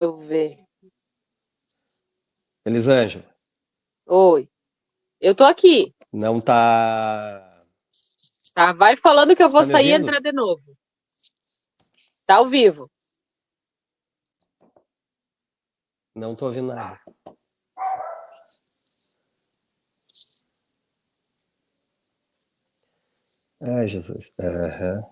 Eu ver. Elisângela, Oi. Eu tô aqui, não tá. tá? Vai falando que eu vou Tá me sair e ouvindo? entrar de novo. Tá ao vivo. Não tô ouvindo nada. Ai, Jesus. Aham.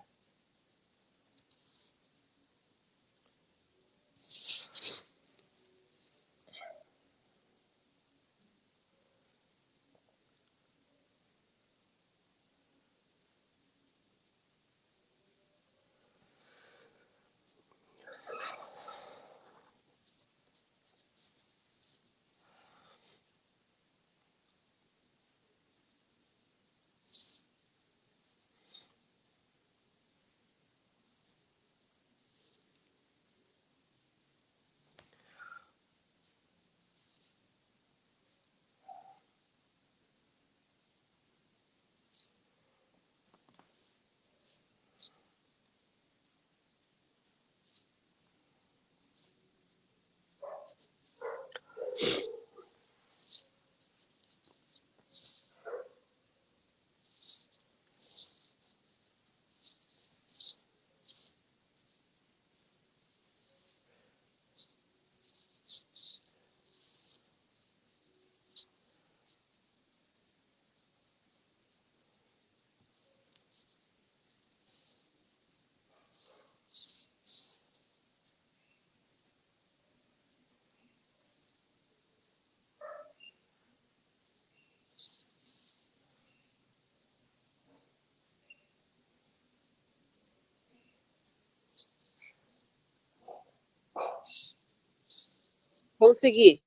Consegui,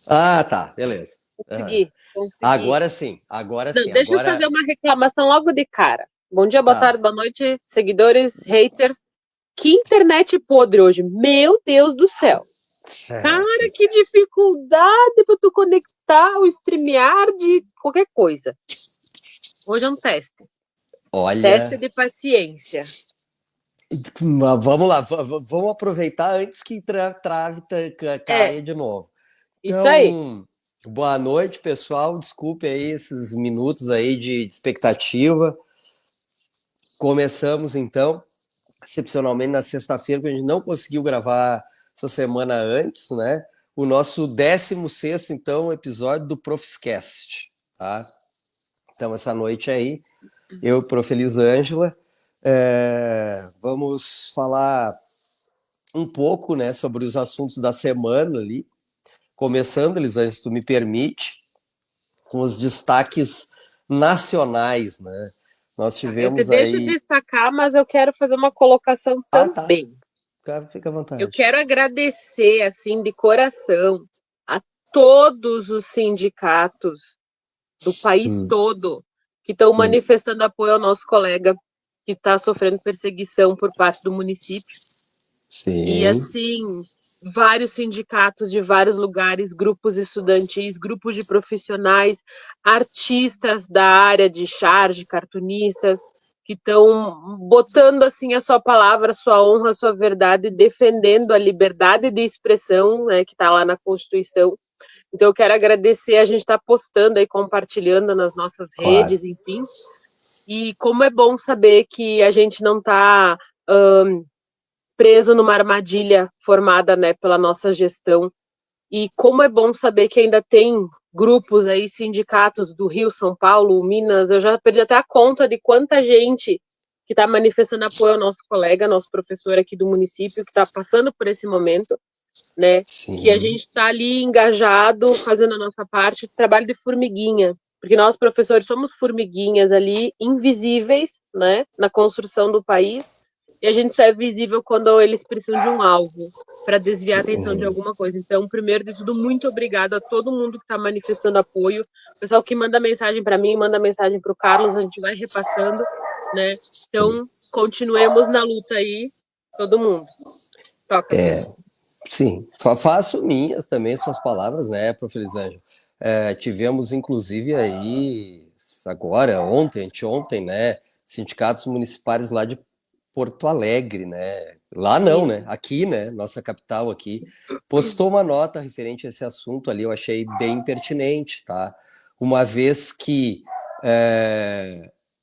Ah, tá, beleza. Aham. consegui, consegui. Agora Não, sim, deixa eu fazer agora. uma reclamação logo de cara. Bom dia, boa tarde, Tá. boa noite, seguidores, haters. Que internet podre hoje. Meu Deus do céu. Ah, Cara, que dificuldade para tu conectar o StreamYard, qualquer coisa. Hoje é um teste. Teste Olha. de paciência. Mas vamos lá, vamos aproveitar antes que trave É, caia de novo. isso aí. Então, boa noite, pessoal. Desculpe aí esses minutos aí de expectativa. Começamos então, excepcionalmente na sexta-feira, que a gente não conseguiu gravar essa semana antes, né? O nosso 16º, então, episódio do Profiscast, tá? Então, essa noite aí, eu e o Prof. Elisângela, vamos falar um pouco, né, sobre os assuntos da semana ali. Começando, Elisângela, se tu me permite, com os destaques nacionais, né? Nós Eu te tivemos deixo aí. destacar, mas eu quero fazer uma colocação Ah, tá. também. Fica à Eu vontade. quero agradecer, assim, de coração, a todos os sindicatos do país Hum, todo que estão hum. manifestando apoio ao nosso colega que está sofrendo perseguição por parte do município. E, Sim, assim, vários sindicatos de vários lugares, grupos estudantis, grupos de profissionais, artistas da área de charge, cartunistas, que estão botando assim a sua palavra, a sua honra, a sua verdade, defendendo a liberdade de expressão, né, que está lá na Constituição. Então eu quero agradecer, a gente está postando aí, compartilhando nas nossas claro. redes, enfim. E como é bom saber que a gente não está preso numa armadilha formada, né, pela nossa gestão. E como é bom saber que ainda tem grupos aí, sindicatos do Rio, São Paulo, Minas. Eu já perdi até a conta de quanta gente que está manifestando apoio ao nosso colega, nosso professor aqui do município, que está passando por esse momento, né? Que a Sim, gente está ali engajado, fazendo a nossa parte, trabalho de formiguinha, porque nós, professores, somos formiguinhas ali, invisíveis, né, na construção do país, e a gente só é visível quando eles precisam de um alvo para desviar a atenção de sim. alguma coisa. Então, primeiro de tudo, muito obrigado a todo mundo que está manifestando apoio, o pessoal que manda mensagem para mim, manda mensagem para o Carlos, a gente vai repassando, né? Então, continuemos na luta aí, todo mundo. Toca, É, Cris. sim, faço minhas também suas palavras, né, Prof. Elisângela? Tivemos, inclusive, aí, agora, ontem, anteontem, né, sindicatos municipais lá de Porto Alegre, né? Lá não, né? Isso. Aqui, né? Nossa capital aqui, postou uma nota referente a esse assunto ali, eu achei bem pertinente, tá? Uma vez que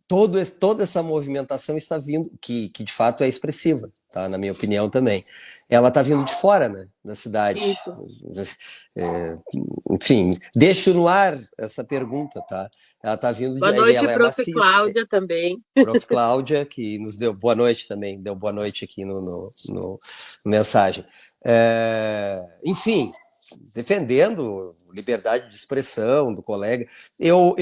toda essa movimentação está vindo, que de fato é expressiva, tá? Na minha opinião também. Ela está vindo de fora, né? Da cidade. Isso. É, enfim, deixo no ar essa pergunta, tá? Ela está vindo Boa de. noite, Ela é prof. macia. Cláudia, também. Prof. Cláudia, que nos deu boa noite também, deu boa noite aqui no mensagem. Enfim, defendendo liberdade de expressão do colega, eu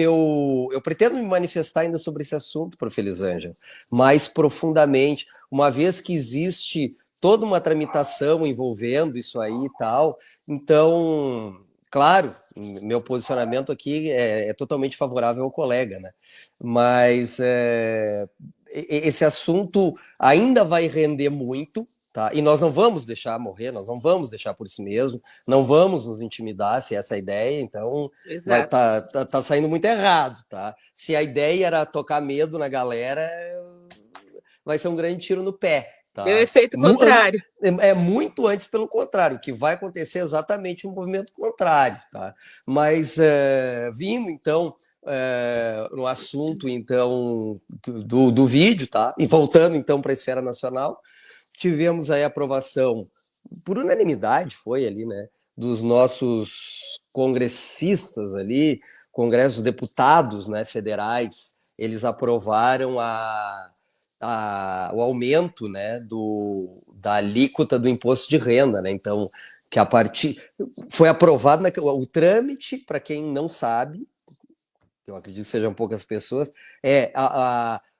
pretendo me manifestar ainda sobre esse assunto, prof. Elisângela, mais profundamente, uma vez que existe toda uma tramitação envolvendo isso aí e tal, então, claro, meu posicionamento aqui é totalmente favorável ao colega, né? Mas esse assunto ainda vai render muito, tá? E nós não vamos deixar morrer, nós não vamos deixar por si mesmo, não vamos nos intimidar se essa é a ideia, então vai Exato. tá saindo muito errado, tá? Se a ideia era tocar medo na galera, vai ser um grande tiro no pé, Deu tá? efeito contrário. É muito antes, pelo contrário, o que vai acontecer é exatamente um movimento contrário, tá? Mas vindo então no assunto então do vídeo, tá? E voltando então para a esfera nacional, tivemos aí a aprovação por unanimidade, foi ali, né? Dos nossos congressistas ali, Congresso dos Deputados, né, federais, eles aprovaram o aumento, né, da alíquota do imposto de renda, né? Então, que a partir foi aprovado o trâmite, para quem não sabe, eu acredito que sejam poucas pessoas,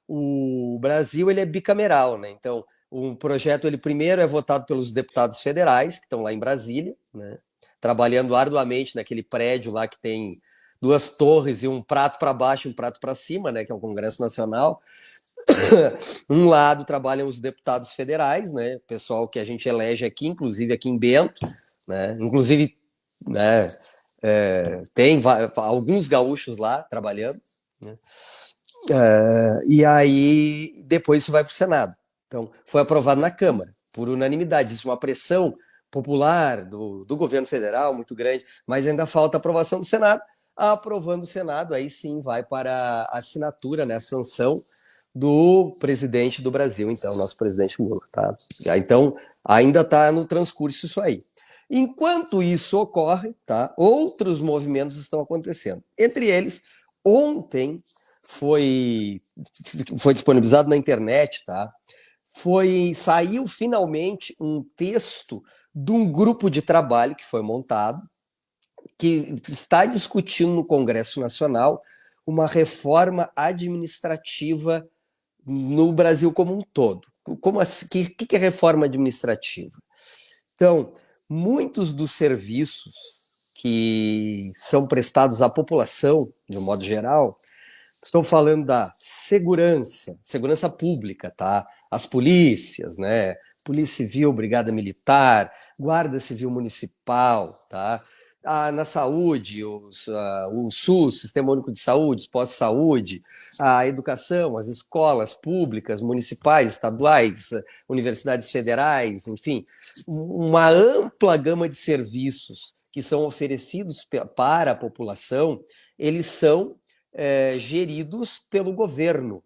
o Brasil ele é bicameral, né? Então, um projeto ele primeiro é votado pelos deputados federais que estão lá em Brasília, né? Trabalhando arduamente naquele prédio lá que tem duas torres e um prato para baixo e um prato para cima, né? Que é o Congresso Nacional. Um lado trabalham os deputados federais, né? Pessoal que a gente elege aqui, inclusive aqui em Bento, né? Inclusive, né? Tem alguns gaúchos lá trabalhando, né? E aí depois isso vai para o Senado. Então, foi aprovado na Câmara, por unanimidade. Existe uma pressão popular do governo federal muito grande, mas ainda falta a aprovação do Senado. Aprovando o Senado, aí sim vai para a assinatura, né, a sanção do presidente do Brasil, então, nosso presidente Lula. Tá? Então, ainda está no transcurso isso aí. Enquanto isso ocorre, tá, outros movimentos estão acontecendo. Entre eles, ontem foi disponibilizado na internet, tá? Saiu finalmente um texto de um grupo de trabalho que foi montado, que está discutindo no Congresso Nacional uma reforma administrativa no Brasil como um todo. Como assim? Que é reforma administrativa? Então, muitos dos serviços que são prestados à população, de um modo geral, estou falando da segurança pública, tá? As polícias, né? Polícia Civil, Brigada Militar, Guarda Civil Municipal, tá? Na saúde, o SUS, Sistema Único de Saúde, os postos de saúde, a educação, as escolas públicas, municipais, estaduais, universidades federais, enfim, uma ampla gama de serviços que são oferecidos para a população, eles são geridos pelo governo,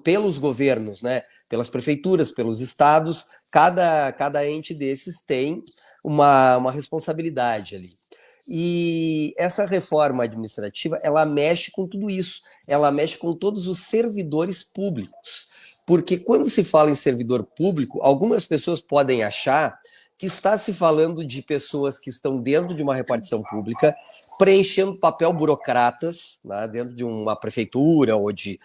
pelos governos, né? Pelas prefeituras, pelos estados, cada ente desses tem uma responsabilidade ali. E essa reforma administrativa, ela mexe com tudo isso, ela mexe com todos os servidores públicos. Porque quando se fala em servidor público, algumas pessoas podem achar que está se falando de pessoas que estão dentro de uma repartição pública, preenchendo papel burocratas, né, dentro de uma prefeitura ou de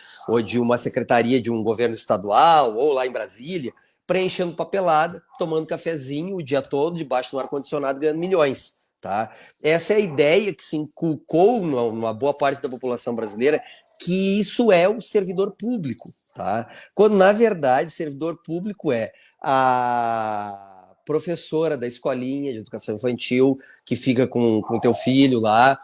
uma secretaria de um governo estadual ou lá em Brasília, preenchendo papelada, tomando cafezinho o dia todo, debaixo do ar-condicionado, ganhando milhões. Tá? Essa é a ideia que se inculcou numa boa parte da população brasileira, que isso é o servidor público. Tá? Quando, na verdade, servidor público é a professora da escolinha de educação infantil que fica com o teu filho lá,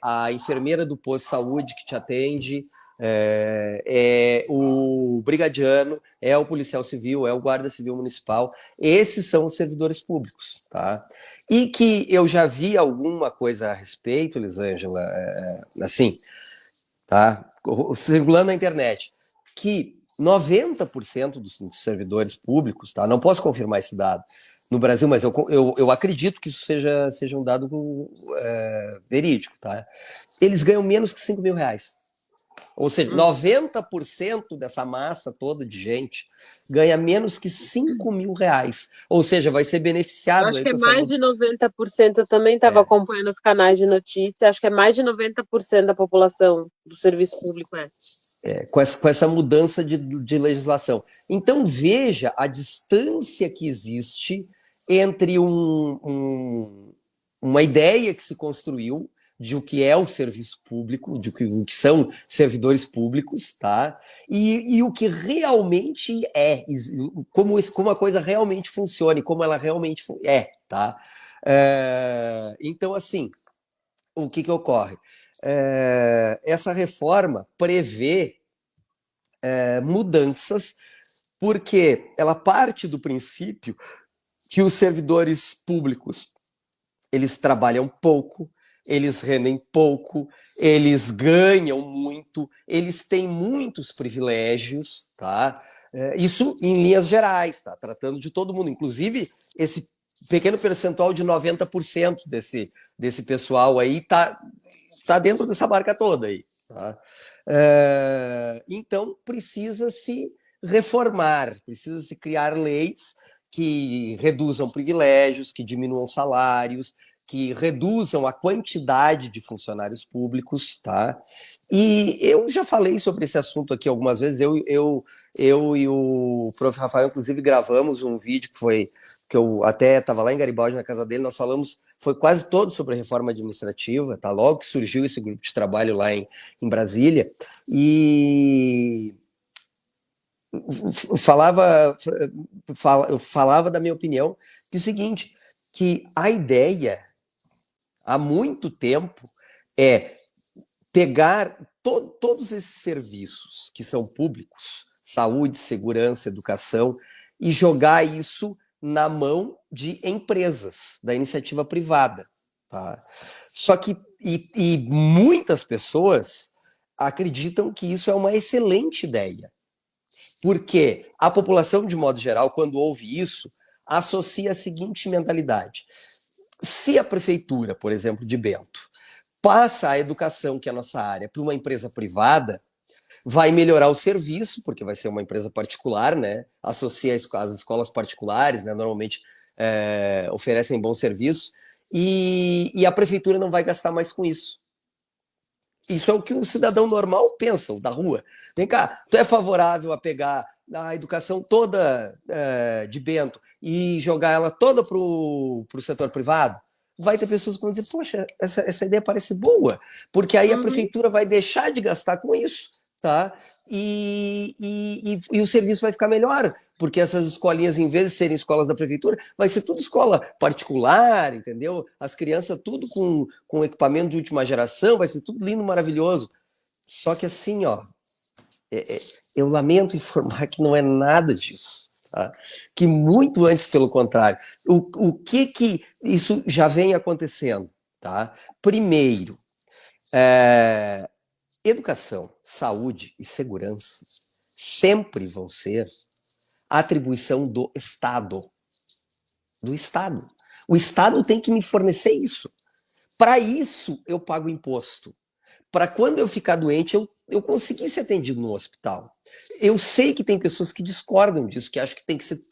a enfermeira do posto de saúde que te atende, é o brigadiano, é o policial civil, é o guarda civil municipal. Esses são os servidores públicos, tá? E que eu já vi alguma coisa a respeito, Elisângela, assim, tá? Circulando na internet, que 90% dos servidores públicos, tá? Não posso confirmar esse dado no Brasil, mas eu acredito que isso seja um dado verídico, tá? Eles ganham menos que R$ 5.000. Ou seja, 90% dessa massa toda de gente ganha menos que R$ 5.000. Ou seja, vai ser Eu beneficiado acho aí que é com essa mais de 90%. Eu também estava é, acompanhando os canais de notícia. Acho que é mais de 90% da população do serviço público. com essa mudança de legislação. Então, veja a distância que existe entre uma ideia que se construiu de o que é o serviço público, de o que são servidores públicos, tá? E o que realmente é, como a coisa realmente funciona e como ela realmente tá? Então, assim, o que ocorre? Essa reforma prevê mudanças, porque ela parte do princípio que os servidores públicos eles trabalham pouco, eles rendem pouco, eles ganham muito, eles têm muitos privilégios, tá? Isso em linhas gerais, tá? Tratando de todo mundo, inclusive esse pequeno percentual de 90% desse pessoal aí tá dentro dessa barca toda aí, tá? Então precisa se reformar, precisa se criar leis que reduzam privilégios, que diminuam salários, que reduzam a quantidade de funcionários públicos, tá? E eu já falei sobre esse assunto aqui algumas vezes. Eu e o prof. Rafael, inclusive, gravamos um vídeo que eu até estava lá em Garibaldi, na casa dele. Nós falamos, foi quase todo sobre a reforma administrativa, tá? Logo que surgiu esse grupo de trabalho lá em Brasília. E falava da minha opinião, que é o seguinte, que a ideia, há muito tempo, é pegar todos esses serviços que são públicos, saúde, segurança, educação, e jogar isso na mão de empresas, da iniciativa privada. Tá? Só que, e muitas pessoas acreditam que isso é uma excelente ideia. Porque a população, de modo geral, quando ouve isso, associa a seguinte mentalidade. Se a prefeitura, por exemplo, de Bento, passa a educação, que é a nossa área, para uma empresa privada, vai melhorar o serviço, porque vai ser uma empresa particular, né? Associa as escolas particulares, né? Normalmente oferecem bons serviços, e a prefeitura não vai gastar mais com isso. Isso é o que o cidadão normal pensa, o da rua. Vem cá, tu é favorável a pegar a educação toda de Bento e jogar ela toda para o setor privado? Vai ter pessoas que vão dizer, poxa, essa ideia parece boa, porque aí a prefeitura vai deixar de gastar com isso, tá? E o serviço vai ficar melhor, porque essas escolinhas, em vez de serem escolas da prefeitura, vai ser tudo escola particular, entendeu? As crianças tudo com equipamento de última geração, vai ser tudo lindo, maravilhoso. Só que assim, ó, eu lamento informar que não é nada disso. Tá? Que muito antes, pelo contrário. O que isso já vem acontecendo? Tá? Primeiro, educação, saúde e segurança sempre vão ser atribuição do Estado. Do Estado. O Estado tem que me fornecer isso. Para isso, eu pago imposto. Para quando eu ficar doente, eu conseguir ser atendido no hospital. Eu sei que tem pessoas que discordam disso, que acham que tem que ser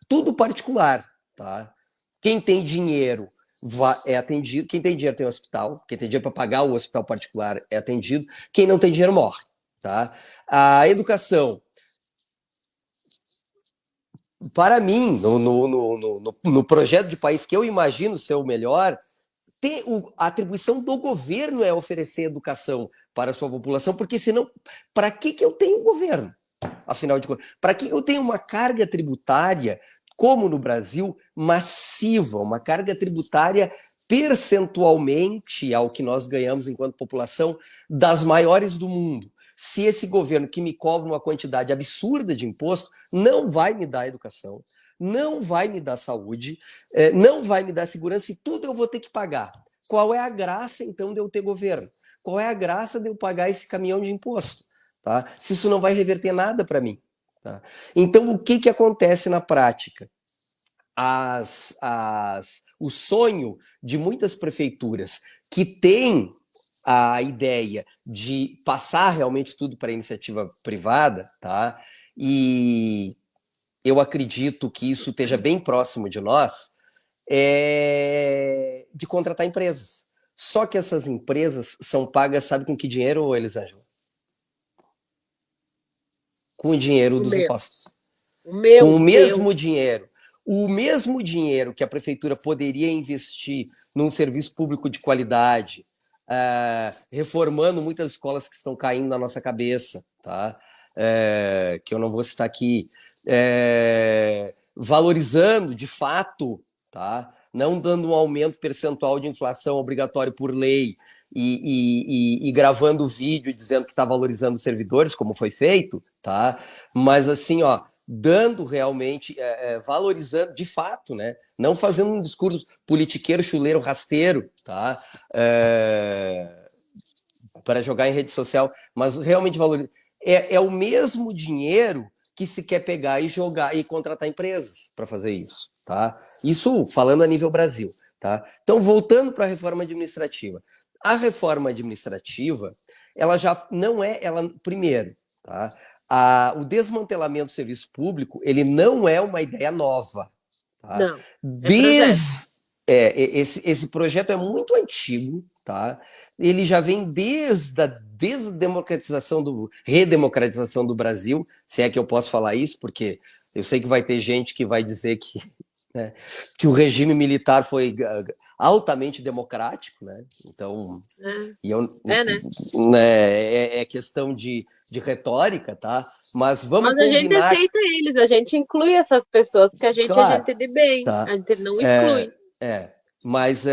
tudo particular. Tá? Quem tem dinheiro é atendido. Quem tem dinheiro tem hospital. Quem tem dinheiro para pagar o hospital particular é atendido. Quem não tem dinheiro morre. Tá? A educação, para mim, no projeto de país que eu imagino ser o melhor, a atribuição do governo é oferecer educação para a sua população, porque senão, para que eu tenho governo? Afinal de contas, para que eu tenho uma carga tributária, como no Brasil, massiva, uma carga tributária percentualmente ao que nós ganhamos enquanto população, das maiores do mundo? se esse governo que me cobra uma quantidade absurda de imposto não vai me dar educação, não vai me dar saúde, não vai me dar segurança e tudo eu vou ter que pagar. Qual é a graça, então, de eu ter governo? Qual é a graça de eu pagar esse caminhão de imposto? Tá? Se isso não vai reverter nada para mim. Tá? Então, o que acontece na prática? O sonho de muitas prefeituras que têm a ideia de passar realmente tudo para a iniciativa privada, tá? E eu acredito que isso esteja bem próximo de nós, de contratar empresas. Só que essas empresas são pagas, sabe com que dinheiro, Elisângela? Com o dinheiro dos impostos. Com o mesmo dinheiro. O mesmo dinheiro que a prefeitura poderia investir num serviço público de qualidade, reformando muitas escolas que estão caindo na nossa cabeça, tá? Que eu não vou citar aqui, valorizando de fato, tá? Não dando um aumento percentual de inflação obrigatório por lei e gravando vídeo dizendo que está valorizando os servidores, como foi feito, tá? Mas assim, ó, dando realmente, valorizando de fato, né? Não fazendo um discurso politiqueiro, chuleiro, rasteiro, tá? Para jogar em rede social, mas realmente valorizando. É o mesmo dinheiro que se quer pegar e jogar e contratar empresas para fazer isso, tá? Isso falando a nível Brasil, tá? Então, voltando para a reforma administrativa. A reforma administrativa, ela já não é, primeiro, tá? O desmantelamento do serviço público, ele não é uma ideia nova. Tá? Não, esse projeto é muito antigo, tá? Ele já vem desde a redemocratização do Brasil, se é que eu posso falar isso, porque eu sei que vai ter gente que vai dizer que, né, que o regime militar foi altamente democrático, né? Então, é questão de retórica, tá? Mas vamos Mas a gente combinar. aceita eles, a gente inclui essas pessoas, porque a gente Claro, é gente de bem, tá? a gente não exclui. Mas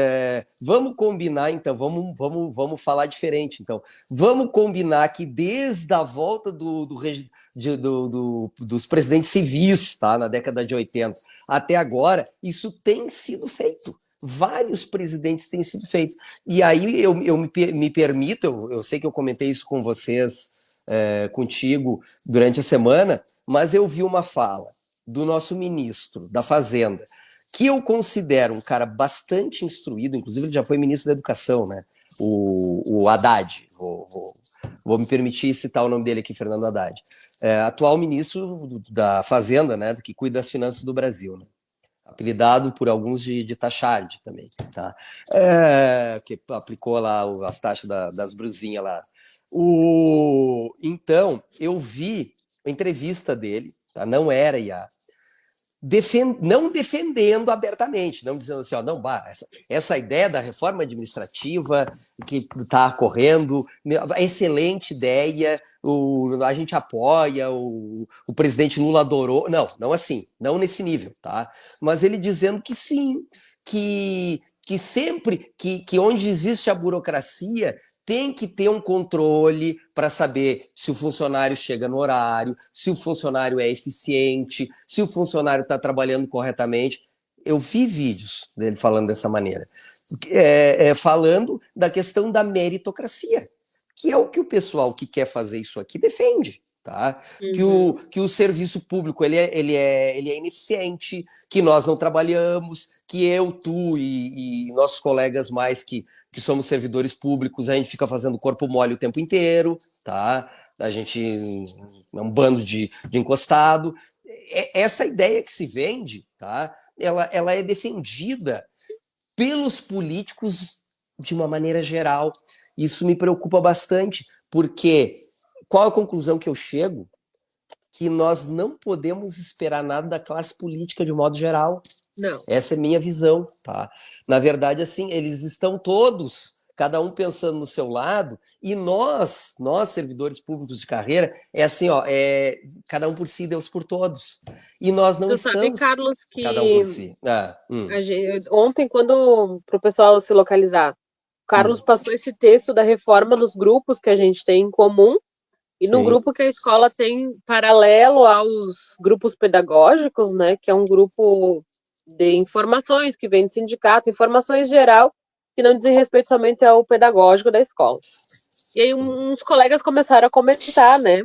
vamos combinar, então, vamos falar diferente. Então, vamos combinar que desde a volta dos presidentes civis, tá, na década de 80, até agora, isso tem sido feito. Vários presidentes têm sido feitos. E aí eu me permito, eu sei que eu comentei isso com vocês, contigo, durante a semana, mas eu vi uma fala do nosso ministro da Fazenda, que eu considero um cara bastante instruído, inclusive ele já foi ministro da Educação, né? O Haddad, vou me permitir citar o nome dele aqui, Fernando Haddad, atual ministro da Fazenda, né? Que cuida das finanças do Brasil, né? Apelidado por alguns de taxade também, tá? Que aplicou lá as taxas das brusinhas lá. Então, eu vi a entrevista dele, tá? Não era IA, não defendendo abertamente, não dizendo assim, ó, não, essa ideia da reforma administrativa que está correndo, excelente ideia, a gente apoia, o presidente Lula adorou, não assim, não nesse nível, tá? Mas ele dizendo que sim, que sempre que onde existe a burocracia tem que ter um controle para saber se o funcionário chega no horário, se o funcionário é eficiente, se o funcionário está trabalhando corretamente. Eu vi vídeos dele falando dessa maneira, falando da questão da meritocracia, que é o que o pessoal que quer fazer isso aqui defende. Tá? Que o serviço público ele é ineficiente, que nós não trabalhamos, que eu, tu e nossos colegas mais que somos servidores públicos, a gente fica fazendo corpo mole o tempo inteiro, tá? A gente é um bando de encostado. Essa ideia que se vende, tá? Ela é defendida pelos políticos de uma maneira geral. Isso me preocupa bastante, porque qual a conclusão que eu chego? Que nós não podemos esperar nada da classe política de modo geral. Não. Essa é minha visão, tá? Na verdade, assim, eles estão todos, cada um pensando no seu lado, e nós servidores públicos de carreira, é assim, ó, cada um por si, Deus por todos. E nós não estamos, sabe, Carlos, que cada um por si. Ontem, para o pessoal se localizar, o Carlos passou esse texto da reforma nos grupos que a gente tem em comum, E num Sim. grupo que a escola tem paralelo aos grupos pedagógicos, né, que é um grupo de informações que vem do sindicato, informações geral, que não dizem respeito somente ao pedagógico da escola. E aí uns colegas começaram a comentar, né?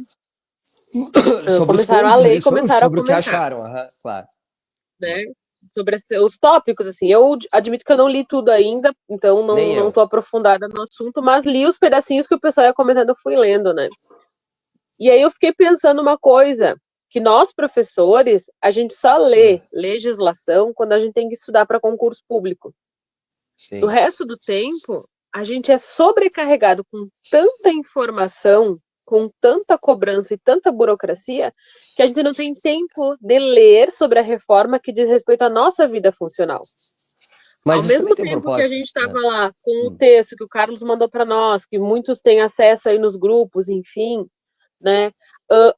Sobre os Começaram a pontos ler ali, e começaram a sobre o que comentar, acharam, aham, claro. né? Sobre os tópicos, assim. Eu admito que eu não li tudo ainda, então Nem não eu. tô aprofundada no assunto, mas li os pedacinhos que o pessoal ia comentando, eu fui lendo, né? E aí eu fiquei pensando uma coisa, que nós, professores, a gente só lê legislação quando a gente tem que estudar para concurso público. Do Sim. resto do tempo, a gente é sobrecarregado com tanta informação, com tanta cobrança e tanta burocracia, que a gente não tem tempo de ler sobre a reforma que diz respeito à nossa vida funcional. Ao Mas isso também mesmo tem um tempo que a propósito, gente estava né? lá com o texto que o Carlos mandou para nós, que muitos têm acesso aí nos grupos, enfim, né?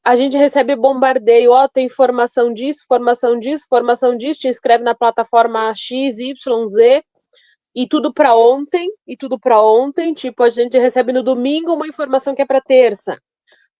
A gente recebe bombardeio, ó, tem formação disso, formação disso, formação disso, te inscreve na plataforma X, Y, Z, e tudo para ontem, tipo, a gente recebe no domingo uma informação que é para terça.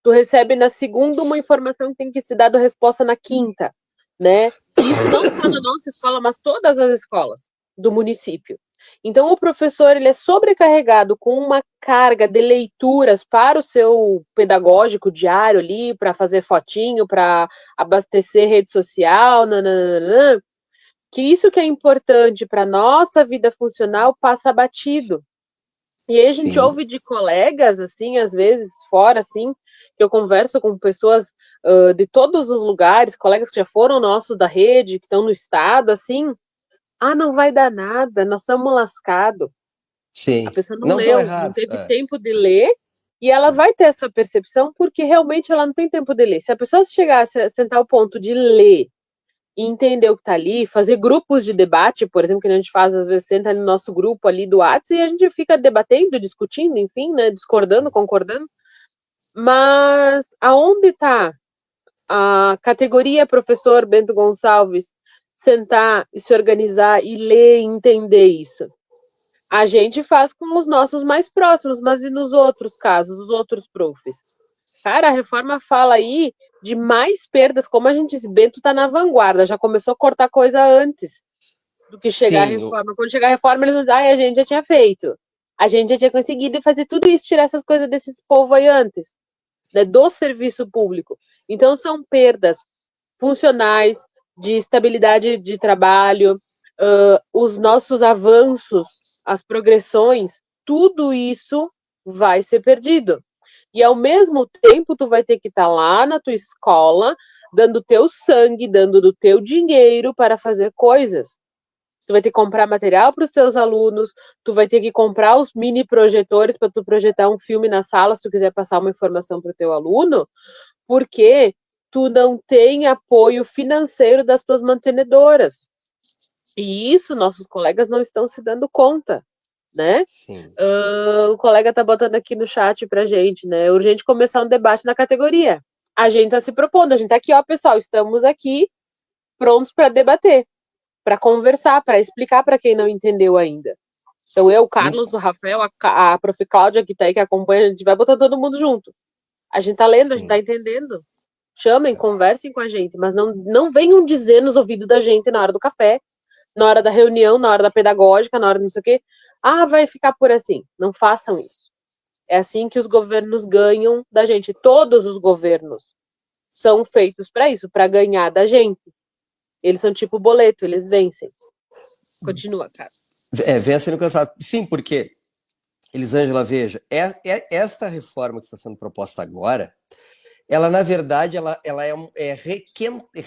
Tu recebe na segunda uma informação que tem que ser dada resposta na quinta, né? E isso não só na nossa escola, mas todas as escolas do município. Então o professor ele é sobrecarregado com uma carga de leituras para o seu pedagógico diário ali, para fazer fotinho, para abastecer rede social, nananana, que isso que é importante para nossa vida funcional passa batido. E aí a gente Sim. ouve de colegas, assim, às vezes fora, assim, que eu converso com pessoas de todos os lugares, colegas que já foram nossos da rede, que estão no estado, assim, não vai dar nada, nós somos lascados. A Sim. pessoa não Não tão leu, não errados. teve É. tempo de Sim. ler, e ela vai ter essa percepção porque realmente ela não tem tempo de ler. Se a pessoa chegar a sentar ao ponto de ler e entender o que está ali, fazer grupos de debate, por exemplo, que a gente faz, às vezes, senta no nosso grupo ali do WhatsApp e a gente fica debatendo, discutindo, enfim, né, discordando, concordando, mas aonde está a categoria professor Bento Gonçalves sentar e se organizar e ler e entender isso? A gente faz com os nossos mais próximos, mas e nos outros casos, os outros profs? Cara, a reforma fala aí de mais perdas, como a gente disse, Bento está na vanguarda, já começou a cortar coisa antes do que chegar a Sim. reforma. Quando chegar a reforma, eles vão dizer, a gente já tinha feito. A gente já tinha conseguido fazer tudo isso, tirar essas coisas desses povo aí antes, né, do serviço público. Então, são perdas funcionais, de estabilidade de trabalho, os nossos avanços, as progressões, tudo isso vai ser perdido. E ao mesmo tempo, tu vai ter que estar lá na tua escola, dando teu sangue, dando do teu dinheiro para fazer coisas. Tu vai ter que comprar material para os teus alunos, tu vai ter que comprar os mini projetores para tu projetar um filme na sala se tu quiser passar uma informação para o teu aluno, porque tu não tem apoio financeiro das tuas mantenedoras. E isso nossos colegas não estão se dando conta, né? Sim. O colega tá botando aqui no chat pra gente, né? É urgente começar um debate na categoria. A gente tá se propondo, a gente tá aqui, ó, pessoal, estamos aqui prontos para debater, para conversar, para explicar para quem não entendeu ainda. Então eu, o Carlos, o Rafael, a prof. Cláudia que tá aí, que acompanha, a gente vai botar todo mundo junto. A gente tá lendo, a gente tá Sim. entendendo. Chamem, conversem com a gente, mas não venham dizer nos ouvidos da gente na hora do café, na hora da reunião, na hora da pedagógica, na hora do não sei o quê. Vai ficar por assim. Não façam isso. É assim que os governos ganham da gente. Todos os governos são feitos para isso, para ganhar da gente. Eles são tipo boleto, eles vencem. Continua, cara. Venha no cansado. Sim, porque, Elisângela, veja, esta reforma que está sendo proposta agora, ela, na verdade, ela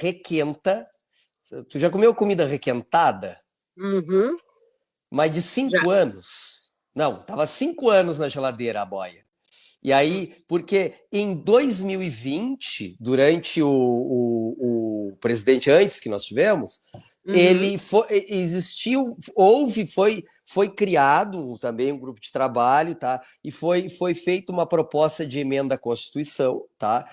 requenta. Tu já comeu comida requentada? Uhum, Mais de já. 5 anos. Não, tava 5 anos na geladeira a boia. E aí, porque em 2020, durante o presidente antes que nós tivemos, Uhum, existiu, foi criado também um grupo de trabalho, tá? E foi feita uma proposta de emenda à Constituição, tá?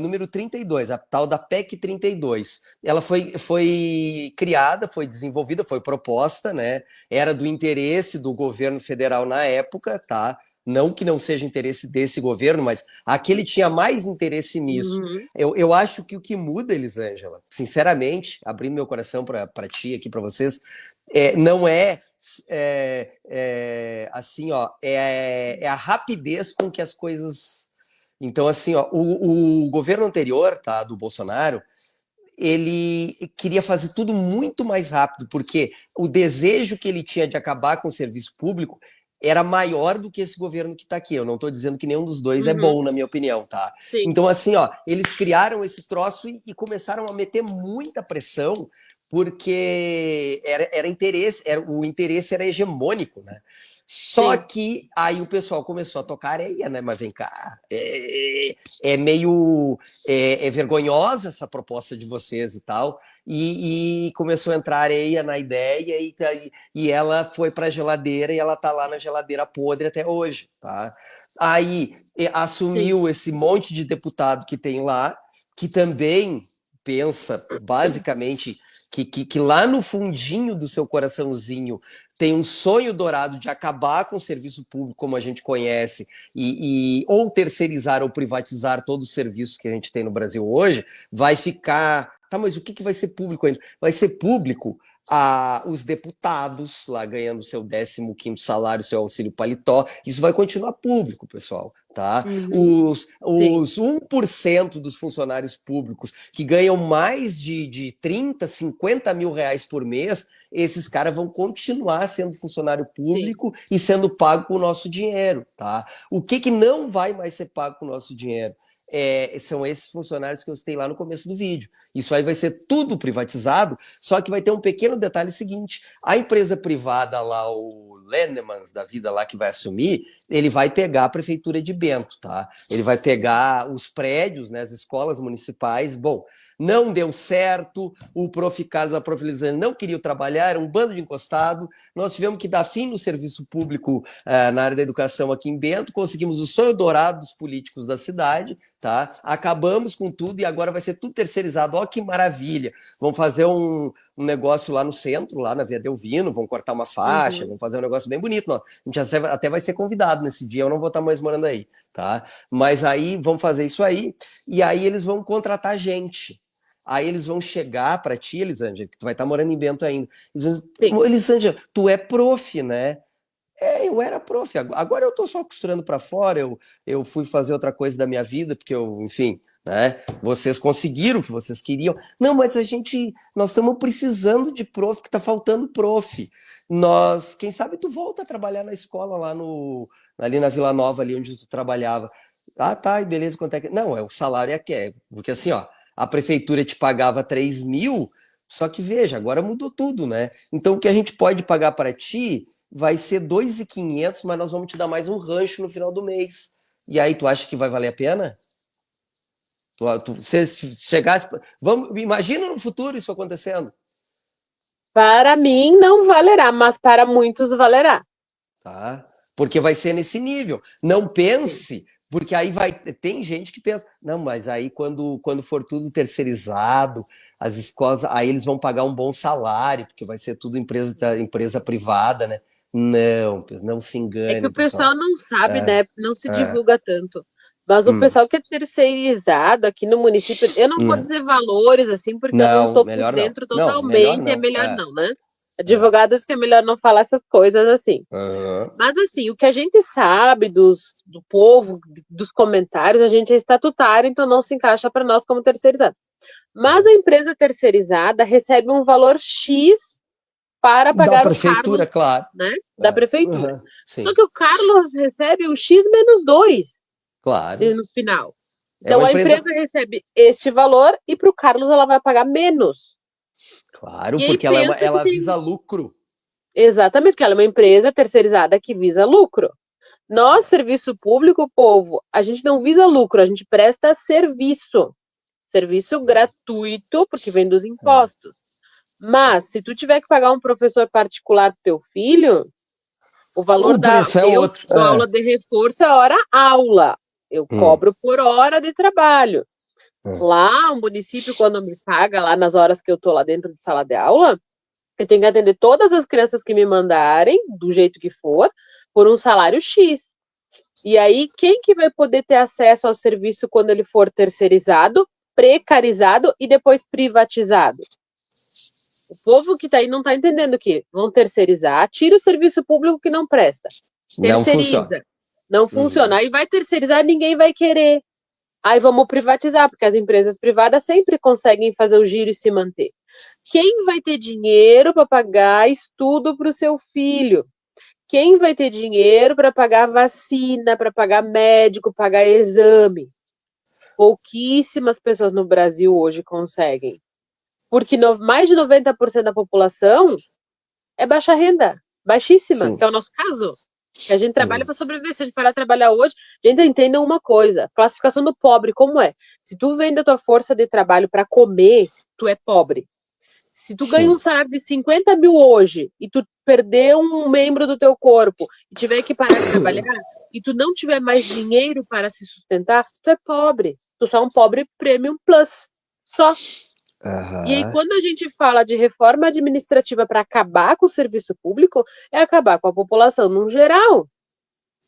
Número 32, a tal da PEC 32. Ela foi criada, foi desenvolvida, foi proposta, né? Era do interesse do governo federal na época, tá? Não que não seja interesse desse governo, mas aquele tinha mais interesse nisso. Uhum. Eu acho que o que muda, Elisângela, sinceramente, abrindo meu coração para ti aqui, para vocês, não assim, ó, é a rapidez com que as coisas. Então, assim, ó, o governo anterior, tá, do Bolsonaro, ele queria fazer tudo muito mais rápido, porque o desejo que ele tinha de acabar com o serviço público era maior do que esse governo que está aqui. Eu não estou dizendo que nenhum dos dois é Uhum. bom, na minha opinião, tá? Sim, Então, assim, ó, eles criaram esse troço e começaram a meter muita pressão, porque era interesse, o interesse era hegemônico, né? Só sim, que aí o pessoal começou a tocar areia, né? Mas vem cá, é meio vergonhosa essa proposta de vocês e tal. E começou a entrar areia na ideia e ela foi para a geladeira e ela tá lá na geladeira podre até hoje, tá? Aí sim. assumiu esse monte de deputado que tem lá, que também pensa basicamente que lá no fundinho do seu coraçãozinho tem um sonho dourado de acabar com o serviço público como a gente conhece ou terceirizar ou privatizar todos os serviços que a gente tem no Brasil hoje, vai ficar. Tá, mas o que vai ser público ainda? Vai ser público os deputados lá ganhando seu 15º salário, seu auxílio paletó. Isso vai continuar público, pessoal. Tá? Uhum. Sim, Os 1% dos funcionários públicos que ganham mais de 30, 50 mil reais por mês, esses caras vão continuar sendo funcionário sim. público e sendo pago com o nosso dinheiro, tá? O que não vai mais ser pago com o nosso dinheiro? São esses funcionários que eu citei lá no começo do vídeo. Isso aí vai ser tudo privatizado, só que vai ter um pequeno detalhe seguinte: a empresa privada lá, o Lendemans da vida lá que vai assumir, ele vai pegar a prefeitura de Bento, tá? Ele vai pegar os prédios, né, as escolas municipais. Bom, não deu certo, o Prof. Carlos, a Prof. Elisane não queria trabalhar, era um bando de encostado. Nós tivemos que dar fim no serviço público na área da educação aqui em Bento, conseguimos o sonho dourado dos políticos da cidade, tá? Acabamos com tudo e agora vai ser tudo terceirizado. Ó, que maravilha! Vamos fazer um negócio lá no centro, lá na Via Delvino, vão cortar uma faixa, Uhum. vão fazer um negócio bem bonito. Ó. A gente até vai ser convidado nesse dia, eu não vou estar mais morando aí, tá? Mas aí vão fazer isso aí, e aí eles vão contratar gente. Aí eles vão chegar para ti, Elisângela, que tu vai estar morando em Bento ainda. Sim. Elisângela, tu é prof, né? Eu era prof. Agora eu tô só costurando para fora. Eu fui fazer outra coisa da minha vida, porque enfim, né? Vocês conseguiram o que vocês queriam. Não, mas nós estamos precisando de prof, que tá faltando prof. Quem sabe tu volta a trabalhar na escola lá ali na Vila Nova, ali onde tu trabalhava. Ah, tá, e beleza, quanto é que. Não, o salário porque assim, ó, a prefeitura te pagava 3 mil, só que veja, agora mudou tudo, né? Então o que a gente pode pagar para ti vai ser 2.500, mas nós vamos te dar mais um rancho no final do mês. E aí, tu acha que vai valer a pena? Se chegasse. Imagina no futuro isso acontecendo. Para mim não valerá, mas para muitos valerá. Tá? Porque vai ser nesse nível. Não Sim. pense, porque aí vai. Tem gente que pensa, não, mas aí quando for tudo terceirizado, as escolas, aí eles vão pagar um bom salário, porque vai ser tudo empresa privada, né? Não, não se É que engane, o pessoal pessoal. não sabe, É, né? Não se é. divulga tanto. Mas o Hum, pessoal que é terceirizado aqui no município, eu não vou hum. dizer valores, assim, porque eu não Não, tô por melhor não. dentro Não, melhor totalmente, é não. melhor não, né? É. Advogados que é melhor não falar essas coisas assim. Aham. Mas assim, o que a gente sabe do povo, dos comentários, a gente é estatutário, então não se encaixa para nós como terceirizado. Mas a empresa terceirizada recebe um valor X para Da pagar o prefeitura, Carlos, claro. né, da É. prefeitura. Aham. Só Sim, que o Carlos recebe um X menos 2 claro. no final. É Então uma a empresa empresa. recebe este valor e para o Carlos ela vai pagar menos. Claro, E aí porque ela, pensa que ela tem. visa lucro. Exatamente, porque ela é uma empresa terceirizada que visa lucro. Nós, serviço público, povo, a gente não visa lucro, a gente presta serviço. Serviço gratuito, porque vem dos impostos. Mas, se tu tiver que pagar um professor particular pro teu filho, o valor O da. preço é Eu outro. dou aula de reforço é hora aula. Eu Hum, cobro por hora de trabalho. hum. Lá, o município, quando me paga, lá nas horas que eu tô lá dentro de sala de aula, eu tenho que atender todas as crianças que me mandarem, do jeito que for, por um salário X. E aí, quem que vai poder ter acesso ao serviço quando ele for terceirizado, precarizado e depois privatizado? O povo que está aí não está entendendo que vão terceirizar, tira o serviço público que não presta, Não funciona. terceiriza, não funciona, Uhum. aí vai terceirizar, ninguém vai querer. Aí vamos privatizar, porque as empresas privadas sempre conseguem fazer o giro e se manter. Quem vai ter dinheiro para pagar estudo para o seu filho? Quem vai ter dinheiro para pagar vacina, para pagar médico, pagar exame? Pouquíssimas pessoas no Brasil hoje conseguem. Porque mais de 90% da população é baixa renda, baixíssima, que Sim. é o nosso caso. Que a gente Uhum. trabalha para sobreviver. Se a gente parar de trabalhar hoje, gente, entenda uma coisa: classificação do pobre, como é? Se tu vende a tua força de trabalho para comer, tu é pobre. Se tu ganha um Sim. salário de 50 mil hoje e tu perder um membro do teu corpo e tiver que parar de trabalhar e tu não tiver mais dinheiro para se sustentar, tu é pobre. Tu só é um pobre premium plus. Só. E aí, Aham. quando a gente fala de reforma administrativa para acabar com o serviço público, é acabar com a população no geral.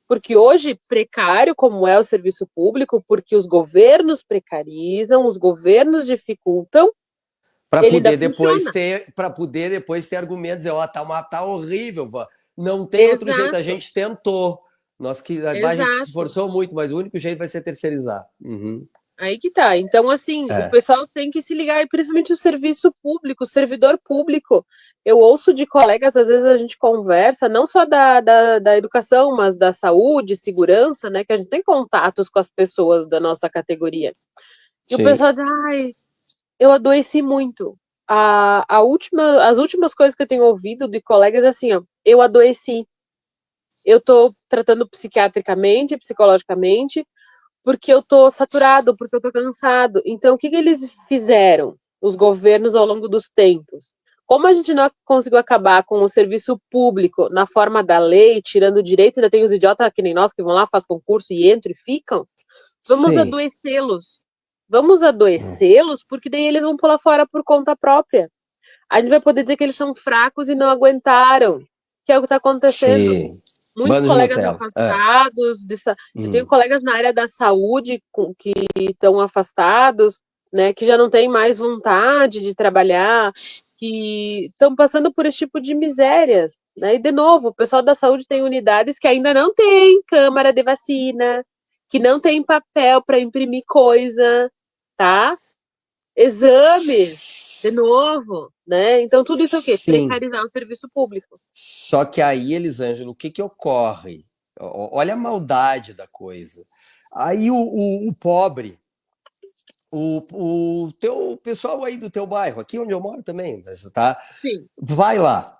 Porque hoje, precário como é o serviço público, porque os governos precarizam, os governos dificultam, Para ele ainda poder depois funciona. ter, para poder depois ter argumentos, dizer, ó, tá horrível, vó. Não tem outro jeito, a Exato, gente tentou. A gente se exato. esforçou muito, mas o único jeito vai ser terceirizar. Uhum. Aí que tá. Então, assim, o É. pessoal tem que se ligar, e principalmente o serviço público, o servidor público. Eu ouço de colegas, às vezes a gente conversa, não só da educação, mas da saúde, segurança, né? Que a gente tem contatos com as pessoas da nossa categoria. E o Sim. pessoal diz, ai, eu adoeci muito. As últimas coisas que eu tenho ouvido de colegas é assim, ó, eu adoeci. Eu tô tratando psiquiatricamente, psicologicamente, porque eu tô saturado, porque eu tô cansado. Então, o que que eles fizeram, os governos, ao longo dos tempos? Como a gente não conseguiu acabar com o serviço público na forma da lei, tirando o direito, ainda tem os idiotas que nem nós que vão lá, faz concurso e entram e ficam, vamos Sim. adoecê-los. Vamos adoecê-los, porque daí eles vão pular fora por conta própria. A gente vai poder dizer que eles são fracos e não aguentaram, que é o que está acontecendo. Sim. Muitos Bando de colegas Nutella. É. afastados, eu tenho Hum. colegas na área da saúde que estão afastados, né, que já não têm mais vontade de trabalhar, que estão passando por esse tipo de misérias, né? E de novo, o pessoal da saúde tem unidades que ainda não tem câmara de vacina, que não tem papel para imprimir coisa, tá? Exames, de novo, né? Então tudo isso é o quê? Sim. Precarizar o serviço público. Só que aí, Elisângela, o que que ocorre? Olha a maldade da coisa. Aí o pobre, o teu pessoal aí do teu bairro, aqui onde eu moro também, tá? Sim. Vai lá,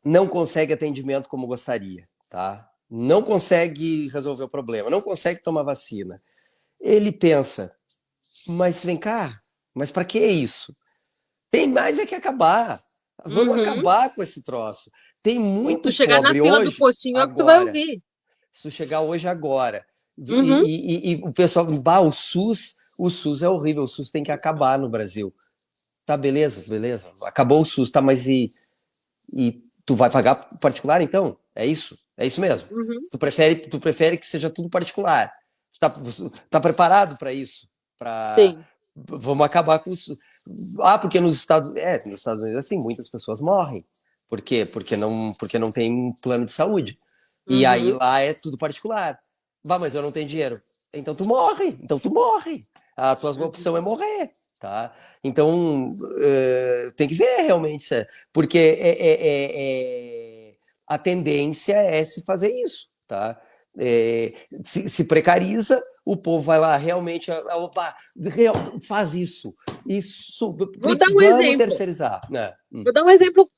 não consegue atendimento como gostaria, tá? Não consegue resolver o problema, não consegue tomar vacina. Ele pensa, mas vem cá, mas para que isso? Tem mais é que acabar. Vamos Uhum. acabar com esse troço. Tem Tu muito chegar na pobre fila do hoje, postinho é o que tu vai agora. ouvir. Se chegar hoje, agora. Uhum. E o pessoal, bah, o SUS é horrível, o SUS tem que acabar no Brasil. Tá, beleza, beleza. Acabou o SUS, tá, mas e tu vai pagar particular então? É isso? É isso mesmo? Uhum. Tu prefere que seja tudo particular? Tu tá preparado para isso? Para Sim. Vamos acabar com isso. Ah, porque nos Estados Unidos assim, muitas pessoas morrem. Por quê? Porque não tem um plano de saúde. E aí Uhum. lá é tudo particular. Vá, mas eu não tenho dinheiro. Então tu morre. Então tu morre. A tua opção é Uhum. morrer, tá? Então tem que ver realmente, porque a tendência é se fazer isso, tá? Se precariza, o povo vai lá realmente, opa, faz isso, Vou dar um vamos exemplo. terceirizar, né? Vou dar um exemplo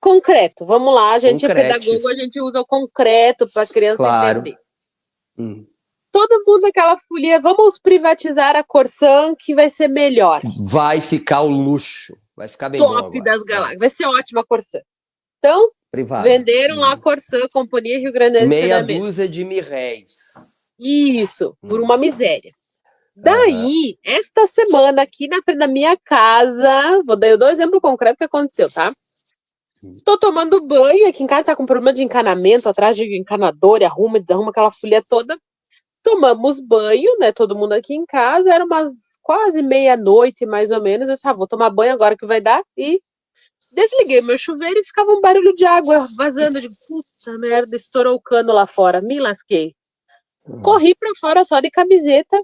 concreto. Vamos lá, a gente é pedagogo, a Concretes, gente usa o concreto para a criança claro. entender. Hum. Todo mundo naquela folia, vamos privatizar a Corsan que vai ser melhor. Vai ficar o luxo, vai ficar bem bom Top agora. das galáxias. Vai ser ótima a Corsan. Então, Privada. venderam lá a Corsan, Companhia Rio Grandense de Meia Saneamento. dúzia de mirréis. Isso, por uma miséria. Aham. Daí, esta semana, aqui na frente da minha casa, eu dou exemplo concreto que aconteceu, tá? Estou tomando banho aqui em casa, tá com problema de encanamento, atrás de encanador, e arruma, desarruma aquela folia toda. Tomamos banho, né? Todo mundo aqui em casa, era umas quase meia-noite, mais ou menos. Eu disse, vou tomar banho agora que vai dar. E desliguei meu chuveiro e ficava um barulho de água vazando. Eu digo, puta merda, estourou o cano lá fora, me lasquei. Corri pra fora só de camiseta,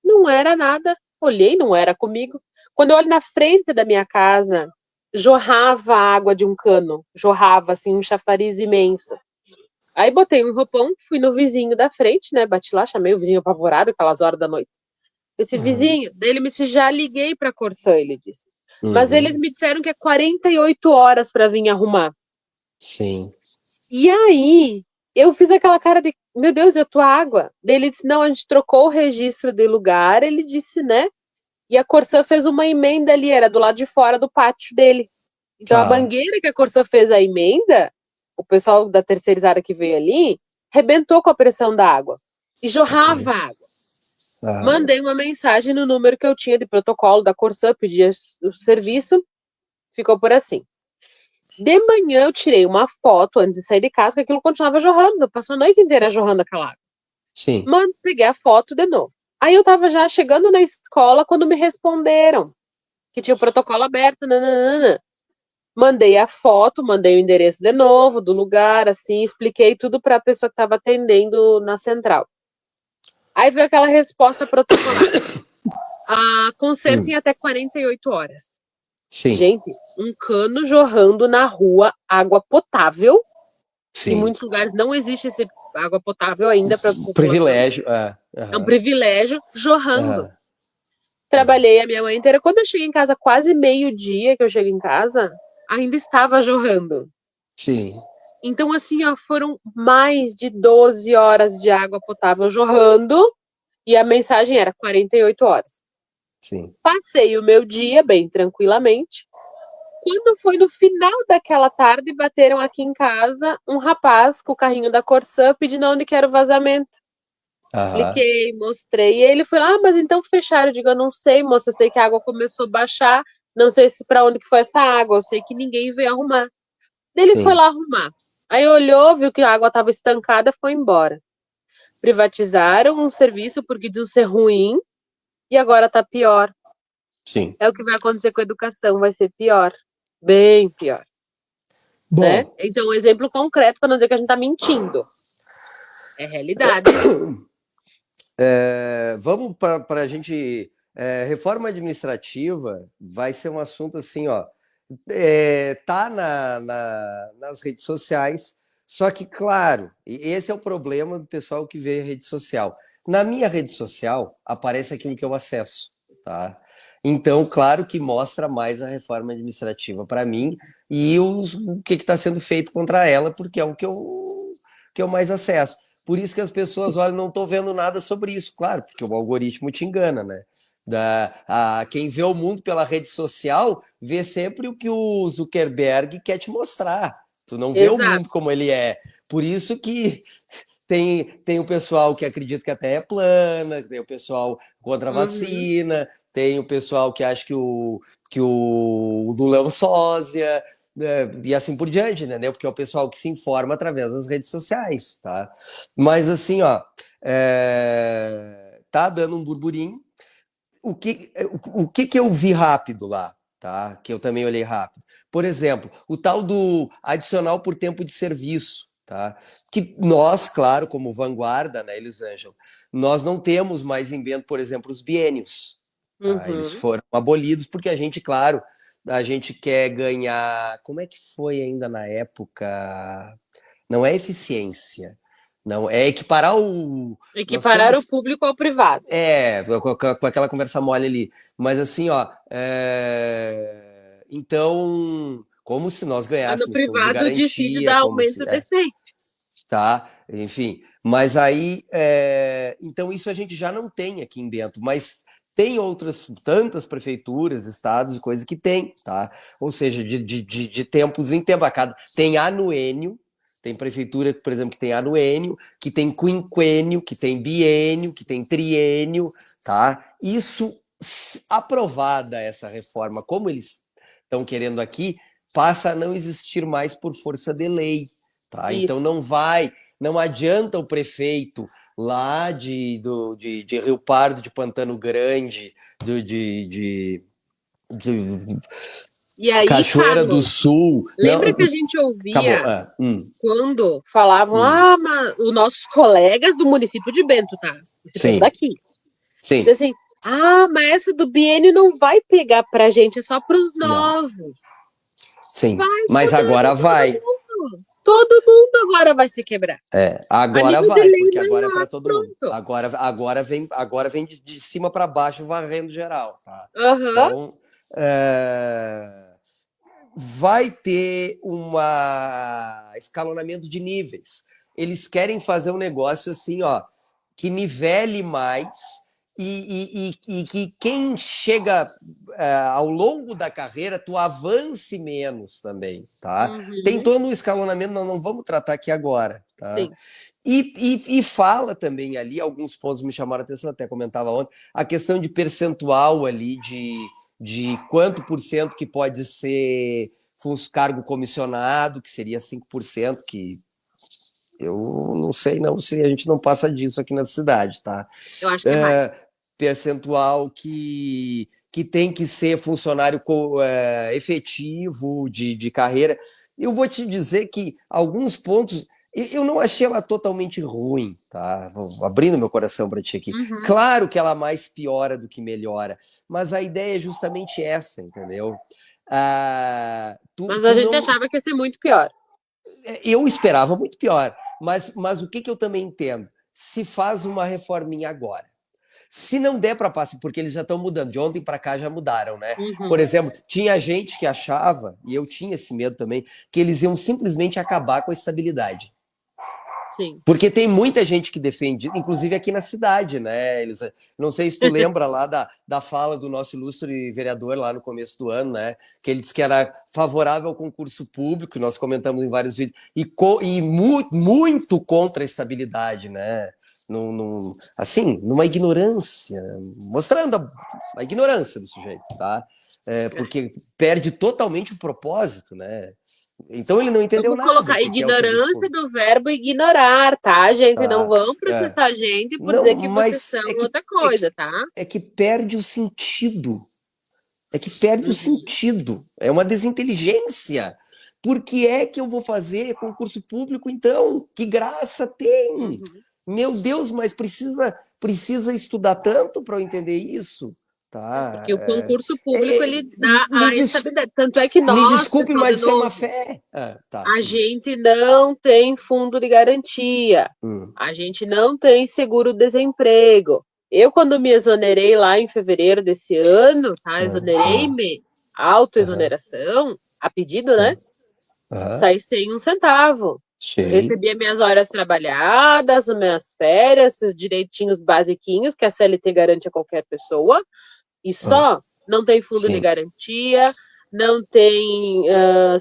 não era nada. Olhei, não era comigo. Quando eu olho na frente da minha casa, jorrava água de um cano. Jorrava, assim, um chafariz imenso. Aí botei um roupão, fui no vizinho da frente, né? Bati lá, chamei o vizinho apavorado, aquelas horas da noite. Esse Uhum. vizinho, daí ele me disse, já liguei pra Corsã, ele disse. Mas eles Uhum. me disseram que é 48 horas pra vir arrumar. Sim. E aí, eu fiz aquela cara de, meu Deus, é a tua água? Daí ele disse, não, a gente trocou o registro de lugar. Ele disse, né? E a Corsã fez uma emenda ali, era do lado de fora do pátio dele. Então a Tá. mangueira que a Corsã fez a emenda, o pessoal da terceirizada que veio ali, rebentou com a pressão da água e Ok. jorrava água. Ah, Mandei uma mensagem no número que eu tinha de protocolo da Corsã, pedi o serviço, ficou por assim. De manhã eu tirei uma foto antes de sair de casa, que aquilo continuava jorrando, passou a noite inteira jorrando aquela água. sim. Mano, peguei a foto de novo. Aí eu tava já chegando na escola quando me responderam que tinha o protocolo aberto, nananana. Mandei a foto, mandei o endereço de novo do lugar, assim, expliquei tudo para a pessoa que estava atendendo na central. Aí veio aquela resposta protocolar. A conserto em Hum. até 48 horas. Sim. Gente, um cano jorrando na rua, água potável, que em Sim. muitos lugares não existe esse água potável ainda para a população. Privilégio. Ah, É um aham, privilégio jorrando. aham, aham. Trabalhei a minha mãe inteira. Quando eu cheguei em casa, quase meio-dia que eu cheguei em casa, ainda estava jorrando. Sim. Então, assim, ó, foram mais de 12 horas de água potável jorrando e a mensagem era 48 horas. Sim. Passei o meu dia bem tranquilamente. Quando foi no final daquela tarde, bateram aqui em casa um rapaz com o carrinho da Corsã pedindo onde que era o vazamento. Aham. Expliquei, mostrei. E ele foi lá, mas então fecharam. Eu digo, eu não sei, moço, eu sei que a água começou a baixar, não sei se para onde que foi essa água, eu sei que ninguém veio arrumar. Ele foi Sim. lá arrumar. Aí olhou, viu que a água estava estancada, foi embora. Privatizaram um serviço porque diziam ser ruim e agora está pior. Sim. É o que vai acontecer com a educação, vai ser pior, bem pior, né? Bom, Então, um exemplo concreto para não dizer que a gente está mentindo. É realidade. vamos para a gente. Reforma administrativa vai ser um assunto assim, ó. Tá nas redes sociais, só que, claro, e esse é o problema do pessoal que vê rede social. Na minha rede social aparece aquilo que eu acesso, tá? Então, claro que mostra mais a reforma administrativa para mim e o que está sendo feito contra ela, porque é o que eu mais acesso. Por isso que as pessoas, olha, não estou vendo nada sobre isso, claro, porque o algoritmo te engana, né? Quem vê o mundo pela rede social vê sempre o que o Zuckerberg quer te mostrar. Tu não vê o Exato. mundo como ele é. Por isso que tem o pessoal que acredita que a Terra é plana, tem o pessoal contra a Uhum. vacina, tem o pessoal que acha que o Lula é um sósia, né? E assim por diante, né? Porque é o pessoal que se informa através das redes sociais, tá? Mas assim, ó, tá dando um burburinho. O que eu vi rápido lá, tá? Que eu também olhei rápido. Por exemplo, o tal do adicional por tempo de serviço, tá? Que nós, claro, como vanguarda, né, Elisângela, nós não temos mais em Bento, por exemplo, os biênios, tá? Eles Uhum. foram abolidos porque a gente, claro, a gente quer ganhar. Como é que foi ainda na época? Não é eficiência, não é equiparar o. Nós Equiparar o estamos público ao privado. com aquela conversa mole ali. Mas assim, ó. Então, como se nós Mas no ganhássemos fundo de privado o difícil garantia, dá como aumento se. decente. Tá, enfim. Mas aí. Então, isso a gente já não tem aqui em Bento, mas. Tem outras tantas prefeituras, estados e coisas que tem, tá? Ou seja, de tempos em tempos. Tem anuênio, tem prefeitura, por exemplo, que tem anuênio, que tem quinquênio, que tem biênio, que tem triênio, tá? Isso, aprovada essa reforma, como eles estão querendo aqui, passa a não existir mais por força de lei, tá? Então Isso. não adianta o prefeito lá de Rio Pardo, de Pantano Grande, de E aí, Cachoeira do Carlos, Sul, não, lembra que a gente acabou. ouvia quando falavam, mas os nossos colegas do município de Bento, tá? Esse povo Sim, daqui. sim, Diz assim, mas essa do biênio não vai pegar pra gente, é só pros não, novos. sim, Vai mas foder com agora todo vai. mundo. Todo mundo agora vai se quebrar. A Agora nível de vai, lei porque agora é para maior, todo mundo. pronto. Agora vem de cima para baixo, varrendo geral, tá? Aham. Então, vai ter escalonamento de níveis. Eles querem fazer um negócio assim, ó, que nivele mais e que quem chega ao longo da carreira, tu avance menos também, tá? Tem Uhum. todo um escalonamento, não vamos tratar aqui agora, tá? Sim. E fala também ali, alguns pontos me chamaram a atenção, até comentava ontem, a questão de percentual ali, de quanto por cento que pode ser cargo comissionado, que seria 5%, que eu não sei não se a gente não passa disso aqui na cidade, tá? Eu acho que é mais. Percentual que tem que ser funcionário efetivo de carreira. Eu vou te dizer que alguns pontos eu não achei ela totalmente ruim, tá? Vou abrindo meu coração para ti aqui. Uhum. Claro que ela mais piora do que melhora, mas a ideia é justamente essa, entendeu? Mas a Tu gente não, achava que ia ser muito pior. eu esperava muito pior, mas o que eu também entendo? Se faz uma reforminha agora. Se não der para passar, porque eles já estão mudando, de ontem para cá já mudaram, né? Por Uhum. exemplo, tinha gente que achava, e eu tinha esse medo também, que eles iam simplesmente acabar com a estabilidade. Sim. Porque tem muita gente que defende, inclusive aqui na cidade, né, Elisa? Não sei se tu lembra lá da fala do nosso ilustre vereador lá no começo do ano, né? Que ele disse que era favorável ao concurso público, nós comentamos em vários vídeos, e muito contra a estabilidade, né? Assim, numa ignorância, mostrando a ignorância do sujeito, tá? Porque perde totalmente o propósito, né? Então ele não entendeu Vamos nada o colocar que é o serviço ignorância público. do verbo ignorar, tá, gente? Não Tá? vão É. processar a gente por Não, dizer que vocês mas são outra coisa, tá? é que perde o sentido. É que perde o Uhum. sentido. É uma desinteligência. Por que é que eu vou fazer concurso público então? Que graça tem? Uhum. Meu Deus, mas precisa estudar tanto para eu entender isso? Tá? Porque o concurso público ele dá Me, a des, estabilidade. Tanto é que me nós, desculpe, pessoal, de mas isso é má novo, fé. Tá. a gente não tem fundo de garantia. Hum, A gente não tem seguro-desemprego. Eu, quando me exonerei lá em fevereiro desse ano, tá? hum, Exonerei-me, aham, autoexoneração, a pedido, né? aham. Saí sem um centavo. Eu Sei. recebia minhas horas trabalhadas, as minhas férias, esses direitinhos basiquinhos que a CLT garante a qualquer pessoa, e Ah, só não tem fundo de sim. garantia, não tem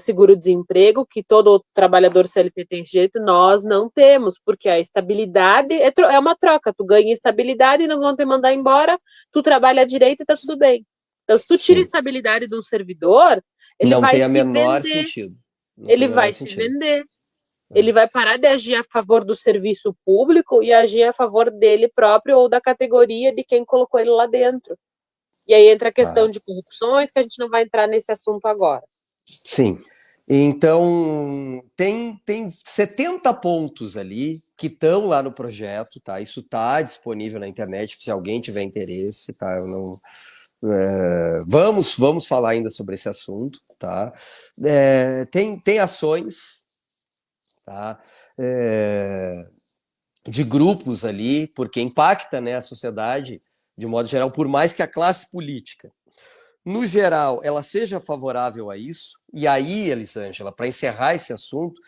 seguro-desemprego, que todo trabalhador CLT tem direito, nós não temos, porque a estabilidade é uma troca, tu ganha estabilidade e não vão te mandar embora, tu trabalha direito e tá tudo bem. Então, se tu tira a Sim. estabilidade de um servidor, ele Não vai tem a se menor vender, sentido. Não tem ele o menor vai se sentido. vender. Ele É. vai parar de agir a favor do serviço público e agir a favor dele próprio ou da categoria de quem colocou ele lá dentro. E aí entra a questão Ah, de corrupções, que a gente não vai entrar nesse assunto agora. sim. Então, tem 70 pontos ali que estão lá no projeto, tá? Isso está disponível na internet, se alguém tiver interesse, tá? Eu não, vamos falar ainda sobre esse assunto, tá? Tem ações, tá? É, de grupos ali, porque impacta, né, a sociedade de modo geral, por mais que a classe política, no geral, ela seja favorável a isso. E aí, Elisângela, para encerrar esse assunto,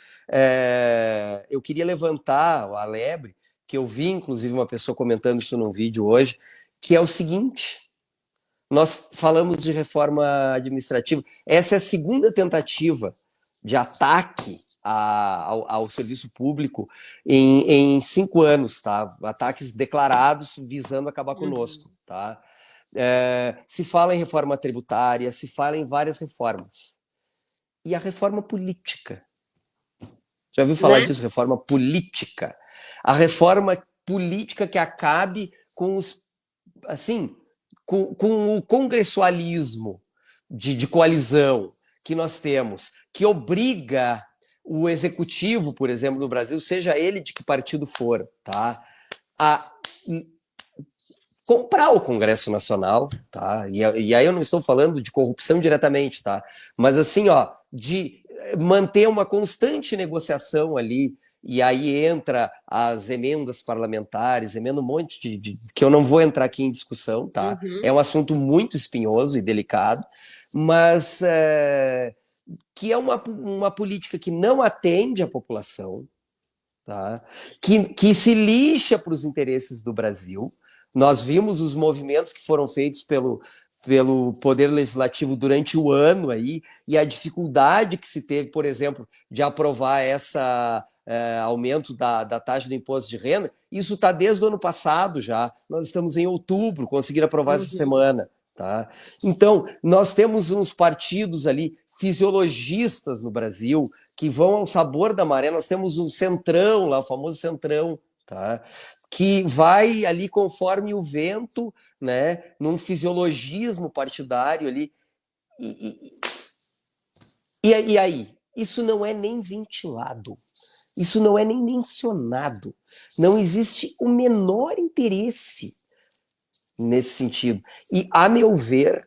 eu queria levantar a lebre, que eu vi, inclusive, uma pessoa comentando isso num vídeo hoje, que é o seguinte: nós falamos de reforma administrativa. Essa é a segunda tentativa de ataque ao serviço público em 5 anos, tá? Ataques declarados visando acabar Uhum. conosco, tá? Se fala em reforma tributária, se fala em várias reformas. e a reforma política. Já ouviu falar Né? disso? Reforma política. A reforma política que acabe com os, assim, com o congressualismo de coalizão que nós temos, que obriga o executivo, por exemplo, no Brasil, seja ele de que partido for, tá, a comprar o Congresso Nacional, tá? E aí eu não estou falando de corrupção diretamente, tá? Mas assim, ó, de manter uma constante negociação ali, e aí entra as emendas parlamentares, emenda um monte que eu não vou entrar aqui em discussão, tá? Uhum. É um assunto muito espinhoso e delicado, mas que é uma política que não atende a população, tá? Que se lixa para os interesses do Brasil. Nós vimos os movimentos que foram feitos pelo Poder Legislativo durante o ano aí, e a dificuldade que se teve, por exemplo, de aprovar essa aumento da taxa do imposto de renda. Isso está desde o ano passado já. Nós estamos em outubro, conseguiram aprovar essa Uhum. semana. Tá? Então, nós temos uns partidos ali fisiologistas no Brasil que vão ao sabor da maré. Nós temos o Centrão lá, o famoso Centrão, tá? Que vai ali conforme o vento, né? Num fisiologismo partidário ali. E, e aí? Isso não é nem ventilado. Isso não é nem mencionado. Não existe o menor interesse nesse sentido. E, a meu ver,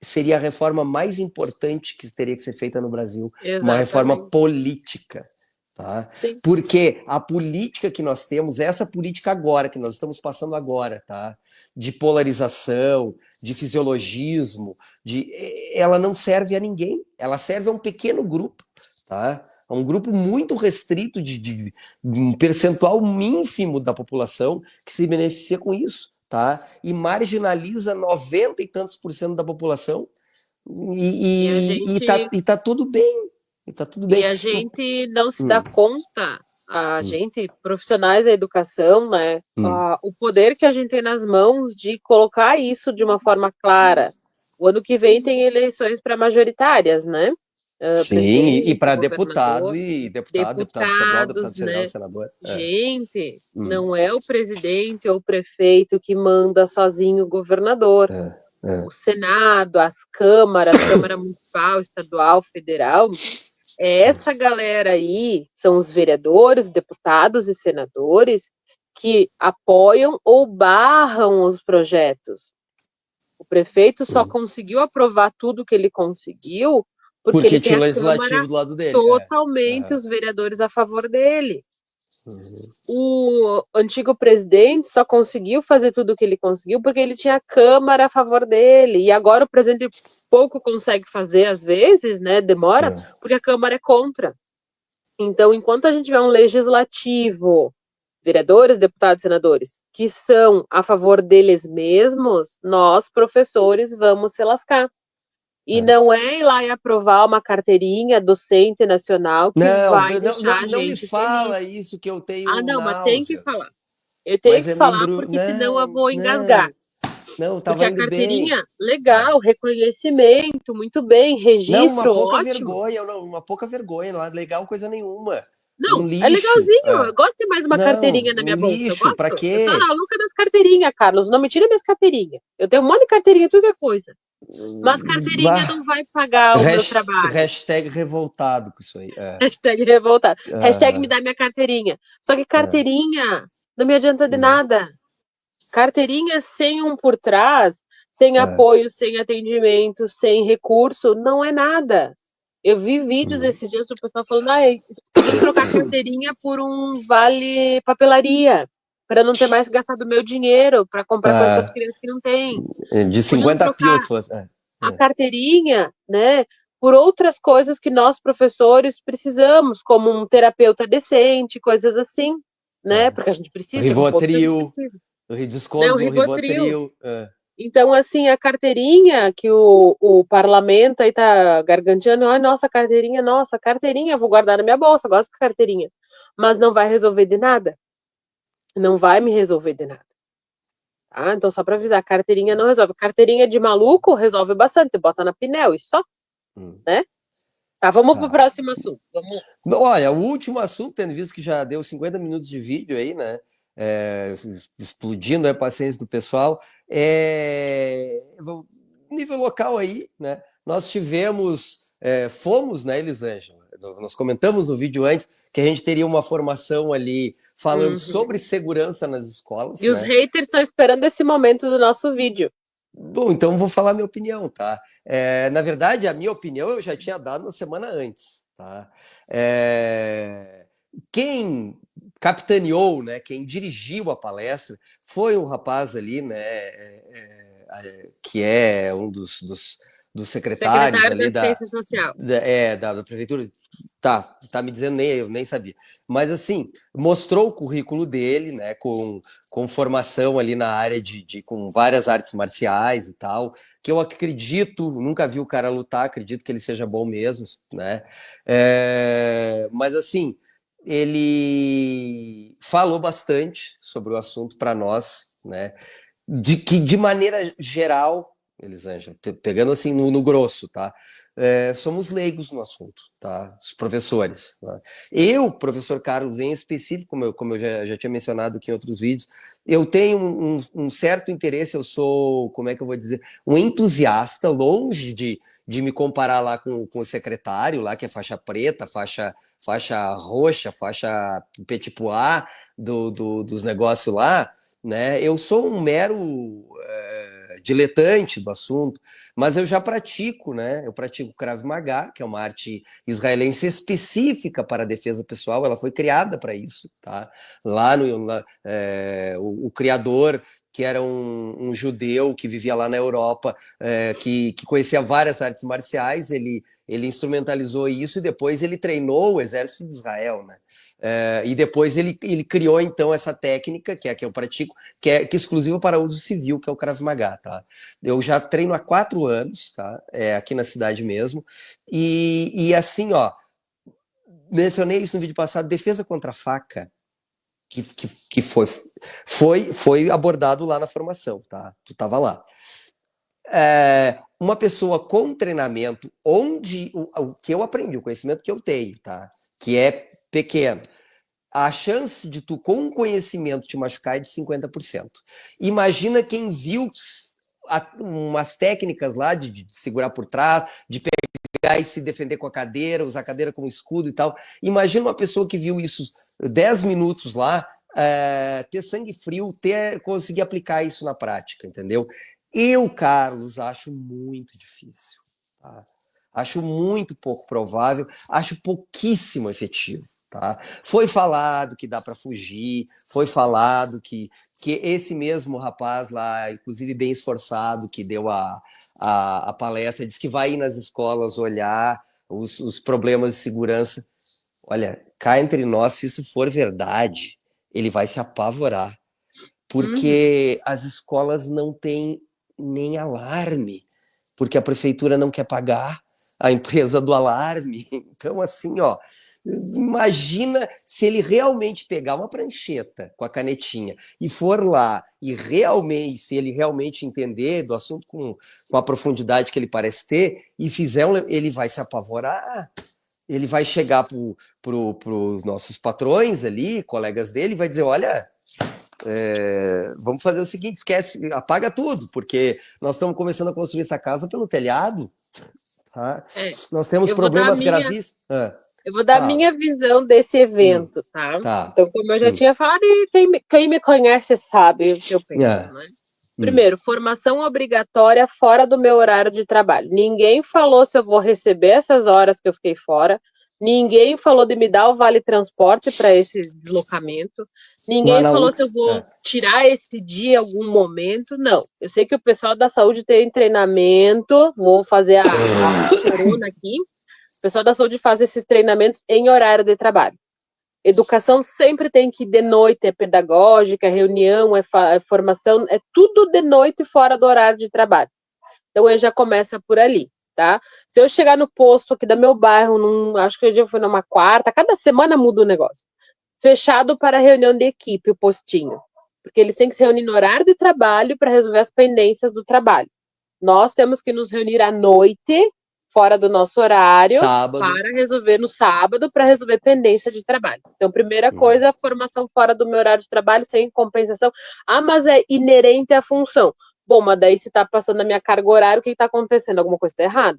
seria a reforma mais importante que teria que ser feita no Brasil, uma reforma Exatamente. política. Tá? Sim. Porque a política que nós temos, essa política agora, que nós estamos passando agora, tá? De polarização, de fisiologismo, ela não serve a ninguém, ela serve a um pequeno grupo, tá? A um grupo muito restrito de um percentual ínfimo da população que se beneficia com isso, tá? E marginaliza 90 e tantos por cento da população E a e tá tudo bem. E tá tudo E bem. a gente não se Hum, dá conta, a hum, gente, profissionais da educação, né, hum. o poder que a gente tem nas mãos de colocar isso de uma forma clara. O ano que vem tem eleições para majoritárias, né? Sim, e Presidente, para governador, deputado estadual, deputado deputados, federal, né? senador. Gente, Hum, não é o presidente ou o prefeito que manda sozinho o governador. é, O é. Senado, as câmaras, Câmara Municipal, Estadual, Federal, essa galera aí são os vereadores, deputados e senadores que apoiam ou barram os projetos. O prefeito só Hum. conseguiu aprovar tudo que ele conseguiu porque ele Porque tem tinha o a legislativo Câmara do lado dele. totalmente os vereadores a favor dele. Uhum. O antigo presidente só conseguiu fazer tudo o que ele conseguiu porque ele tinha a Câmara a favor dele. E agora o presidente pouco consegue fazer às vezes, né? Demora, É. porque a Câmara é contra. Então, enquanto a gente tiver um legislativo, vereadores, deputados, senadores, que são a favor deles mesmos, nós, professores, vamos se lascar. E É. não é ir lá e aprovar uma carteirinha docente nacional que Não, vai não, deixar não, a não me gente feliz. fala isso que eu Ah, tenho não, mas tem que falar. náuseas. Eu tenho Mas que me falar embru... porque senão eu Não, vou engasgar. não, não, Porque tava a indo bem. carteirinha, legal, reconhecimento, muito bem, Não, uma registro, pouca ótimo. vergonha, não, uma pouca vergonha, não é legal coisa nenhuma. Um Não, é lixo. legalzinho. É. Eu gosto de ter mais uma Não, carteirinha na um minha bolsa. Eu lixo, pra gosto. Eu sou quê? a louca das carteirinhas, Carlos. Não me tira minhas carteirinhas. Eu tenho um monte de carteirinha, tudo que é coisa. Mas carteirinha Bah, não vai pagar o meu trabalho. Hashtag revoltado com isso aí. É, Hashtag revoltado. Hashtag me ah, dá minha carteirinha. Só que é, carteirinha não me adianta de hum, nada. Carteirinha sem um por trás, sem é, apoio, sem atendimento, sem recurso, não é nada. Eu vi vídeos hum. esses dias do pessoal falando, ah, eles podiam trocar a carteirinha por um vale papelaria, para não ter mais gastado meu dinheiro para comprar coisa para as Ah, crianças que não têm. de Podiam 50 pila trocar que fosse. a carteirinha, né, por outras coisas que nós professores precisamos, como um terapeuta decente, coisas assim, né? É. Porque a gente precisa, chega um ponto que a gente Rivotril, precisa, né? O desconto no Rivotril. Rivotril. É, Então, assim, a carteirinha que o parlamento aí tá garganteando, ai, nossa, carteirinha, vou guardar na minha bolsa, gosto de carteirinha. Mas não vai resolver de nada. Não vai me resolver de nada. Tá? Então, só para avisar, carteirinha não resolve. Carteirinha de maluco resolve bastante, bota na Pinel e só, hum. né? Tá, vamos para o Tá. próximo assunto. Vamos lá. Olha, o último assunto, tendo visto que já deu 50 minutos de vídeo aí, né? Explodindo a paciência do pessoal. Nível local aí, né? Nós fomos, né, Elisângela? Nós comentamos no vídeo antes que a gente teria uma formação ali falando sobre Uhum. segurança nas escolas, E os né? haters estão esperando esse momento do nosso vídeo. Bom, então vou falar minha opinião, tá? Na verdade, a minha opinião eu já tinha dado na semana antes, tá? Quem capitaneou, né? Quem dirigiu a palestra foi um rapaz ali, né? Que é um dos secretários Secretário da ali Assistência Social. da prefeitura. Tá me dizendo, eu nem sabia. Mas assim, mostrou o currículo dele, né? Com formação ali na área com várias artes marciais e tal, que eu acredito, nunca vi o cara lutar, acredito que ele seja bom mesmo, né? Mas assim, ele falou bastante sobre o assunto para nós, né? De maneira geral, Elisângela, pegando assim no grosso, tá? Somos leigos no assunto, tá? Os professores. Tá? Eu, professor Carlos, em específico, como eu já tinha mencionado aqui em outros vídeos, eu tenho um certo interesse, eu sou, como é que eu vou dizer, um entusiasta, longe de me comparar lá com o secretário, lá que é faixa preta, faixa roxa, faixa petit pois dos negócios lá, né? Eu sou um mero diletante do assunto, mas eu já pratico, né? Eu pratico Krav Maga, que é uma arte israelense específica para a defesa pessoal. Ela foi criada para isso, tá? O criador, que era um judeu que vivia lá na Europa, que conhecia várias artes marciais, ele instrumentalizou isso e depois ele treinou o exército de Israel, né? E depois ele criou então essa técnica, que é a que eu pratico, que é exclusiva para uso civil, que é o Krav Maga, tá? Eu já treino há 4 anos, tá? Aqui na cidade mesmo. E assim, ó, mencionei isso no vídeo passado, defesa contra a faca, que foi abordado lá na formação, tá? Tu tava lá. Uma pessoa com treinamento, onde o que eu aprendi, o conhecimento que eu tenho, tá? Que é pequeno, a chance de tu, com conhecimento, te machucar é de 50%. Imagina quem viu umas técnicas lá de segurar por trás, de pegar e se defender com a cadeira, usar a cadeira como escudo e tal. Imagina uma pessoa que viu isso 10 minutos lá, ter sangue frio, conseguir aplicar isso na prática, entendeu? Eu, Carlos, acho muito difícil. Tá? Acho muito pouco provável, acho pouquíssimo efetivo. Tá? Foi falado que dá para fugir, foi falado que esse mesmo rapaz lá, inclusive bem esforçado, que deu a palestra, disse que vai ir nas escolas olhar os problemas de segurança. Olha, cá entre nós, se isso for verdade, ele vai se apavorar, Uhum. porque as escolas não têm nem alarme, porque a prefeitura não quer pagar a empresa do alarme. Então, assim, ó, imagina se ele realmente pegar uma prancheta com a canetinha e for lá e realmente, se ele realmente entender do assunto com a profundidade que ele parece ter e fizer, ele vai se apavorar. Ele vai chegar para os nossos patrões ali, colegas dele, e vai dizer: olha, vamos fazer o seguinte, esquece, apaga tudo, porque nós estamos começando a construir essa casa pelo telhado, tá? É, Nós temos eu vou dar a problemas minha, gravíssimos. eu vou dar a Fala. minha visão desse evento, tá? Tá. Então, como eu já tinha falado, e quem me conhece sabe o que eu penso, É, né? hum. Primeiro, formação obrigatória fora do meu horário de trabalho. Ninguém falou se eu vou receber essas horas que eu fiquei fora. Ninguém falou de me dar o vale transporte para esse deslocamento. Lá Ninguém na falou se eu UX, vou tirar esse dia em algum momento. Não. Eu sei que o pessoal da saúde tem treinamento. Vou fazer a corona aqui. O pessoal da saúde faz esses treinamentos em horário de trabalho. Educação sempre tem que ir de noite, é pedagógica, é reunião, é formação, é tudo de noite fora do horário de trabalho. Então, ele já começa por ali, tá? Se eu chegar no posto aqui do meu bairro, acho que o dia foi numa quarta, cada semana muda o negócio. Fechado para reunião de equipe, o postinho. Porque eles têm que se reunir no horário de trabalho para resolver as pendências do trabalho. Nós temos que nos reunir à noite fora do nosso horário Sábado. para resolver no sábado, para resolver pendência de trabalho. Então, primeira coisa, a formação fora do meu horário de trabalho, sem compensação. Ah, mas é inerente à função. Bom, mas daí se tá passando a minha carga horária, o que tá acontecendo? Alguma coisa tá errada.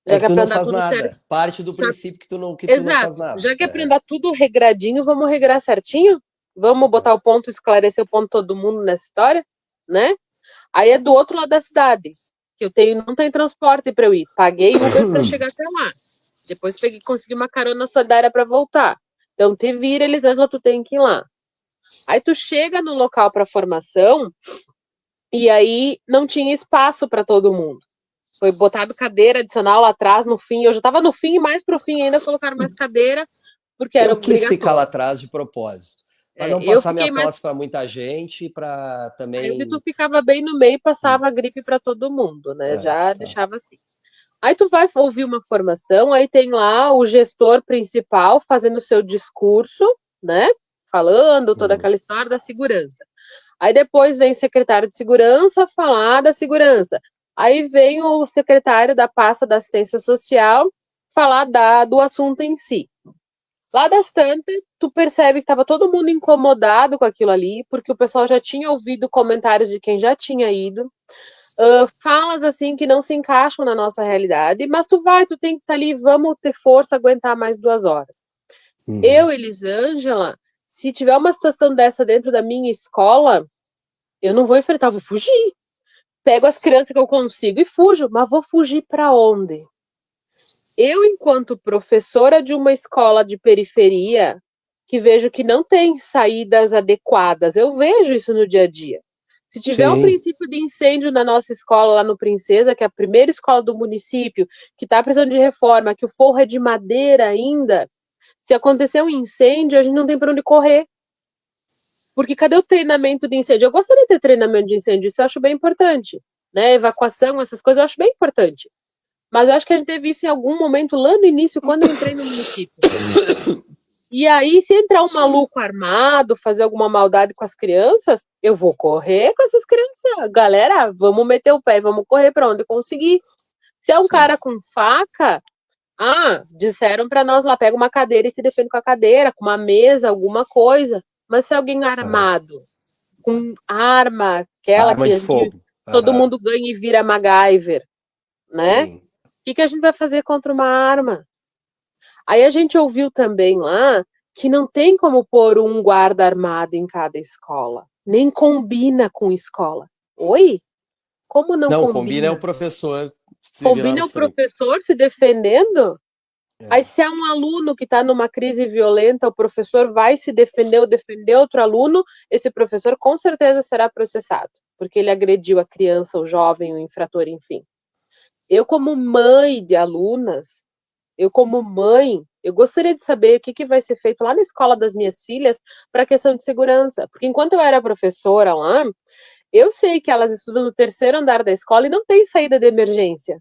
É Já que que é tu pra não andar faz tudo certo. nada. Parte do Só... princípio que tu não faz Exato. nada. Já que é pra andar tudo regradinho, vamos regrar certinho? Vamos botar o ponto, esclarecer o ponto todo mundo nessa história, né? Aí é do outro lado da cidade, que não tem transporte para eu ir. Paguei Uber para chegar até lá. Depois consegui uma carona solidária para voltar. Então te vira, Elisângela, tu tem que ir lá. Aí tu chega no local para formação e aí não tinha espaço para todo mundo. Foi botado cadeira adicional lá atrás, no fim. Eu já estava no fim e mais pro fim ainda colocaram mais cadeira, porque era Eu quis ficar lá obrigatório. atrás de propósito. Para não Eu passar minha fiquei mais. tosse para muita gente, para Aí onde tu também. ficava bem no meio, passava a gripe para todo mundo, né? Já Tá. deixava assim. Aí tu vai ouvir uma formação, aí tem lá o gestor principal fazendo o seu discurso, né? Falando toda aquela história da segurança. Aí depois vem o secretário de segurança falar da segurança. Aí vem o secretário da pasta da assistência social falar do assunto em si. Lá das tantas, tu percebe que estava todo mundo incomodado com aquilo ali, porque o pessoal já tinha ouvido comentários de quem já tinha ido, falas assim que não se encaixam na nossa realidade, mas tu tem que estar ali, vamos ter força, aguentar mais 2 horas. Eu, Elisângela, se tiver uma situação dessa dentro da minha escola, eu não vou enfrentar, eu vou fugir. Pego as crianças que eu consigo e fujo, mas vou fugir para onde? Eu, enquanto professora de uma escola de periferia, que vejo que não tem saídas adequadas, eu vejo isso no dia a dia. Se tiver um Sim. princípio de incêndio na nossa escola lá no Princesa, que é a primeira escola do município, que está precisando de reforma, que o forro é de madeira ainda, se acontecer um incêndio, a gente não tem para onde correr. Porque cadê o treinamento de incêndio? Eu gostaria de ter treinamento de incêndio, isso eu acho bem importante. Né? Evacuação, essas coisas eu acho bem importante. Mas eu acho que a gente teve isso em algum momento lá no início, quando eu entrei no município. E aí, se entrar um maluco armado, fazer alguma maldade com as crianças, eu vou correr com essas crianças. Galera, vamos meter o pé, vamos correr para onde conseguir. Se é um cara com faca, disseram para nós lá, pega uma cadeira e te defende com a cadeira, com uma mesa, alguma coisa. Mas se é alguém armado, com arma, aquela Arma que de a gente, fogo. todo mundo ganha e vira MacGyver, né? O Sim. que a gente vai fazer contra uma arma? Aí a gente ouviu também lá que não tem como pôr um guarda armado em cada escola. Nem combina com escola. Oi? Como não Não, combina é o combina? professor se virar Combina o nos 30. professor se defendendo? Aí, É. se é um aluno que está numa crise violenta, o professor vai se defender ou defender outro aluno, esse professor com certeza será processado, porque ele agrediu a criança, o jovem, o infrator, enfim. Eu, como mãe de alunas, eu gostaria de saber o que vai ser feito lá na escola das minhas filhas para a questão de segurança. Porque enquanto eu era professora lá, eu sei que elas estudam no terceiro andar da escola e não tem saída de emergência.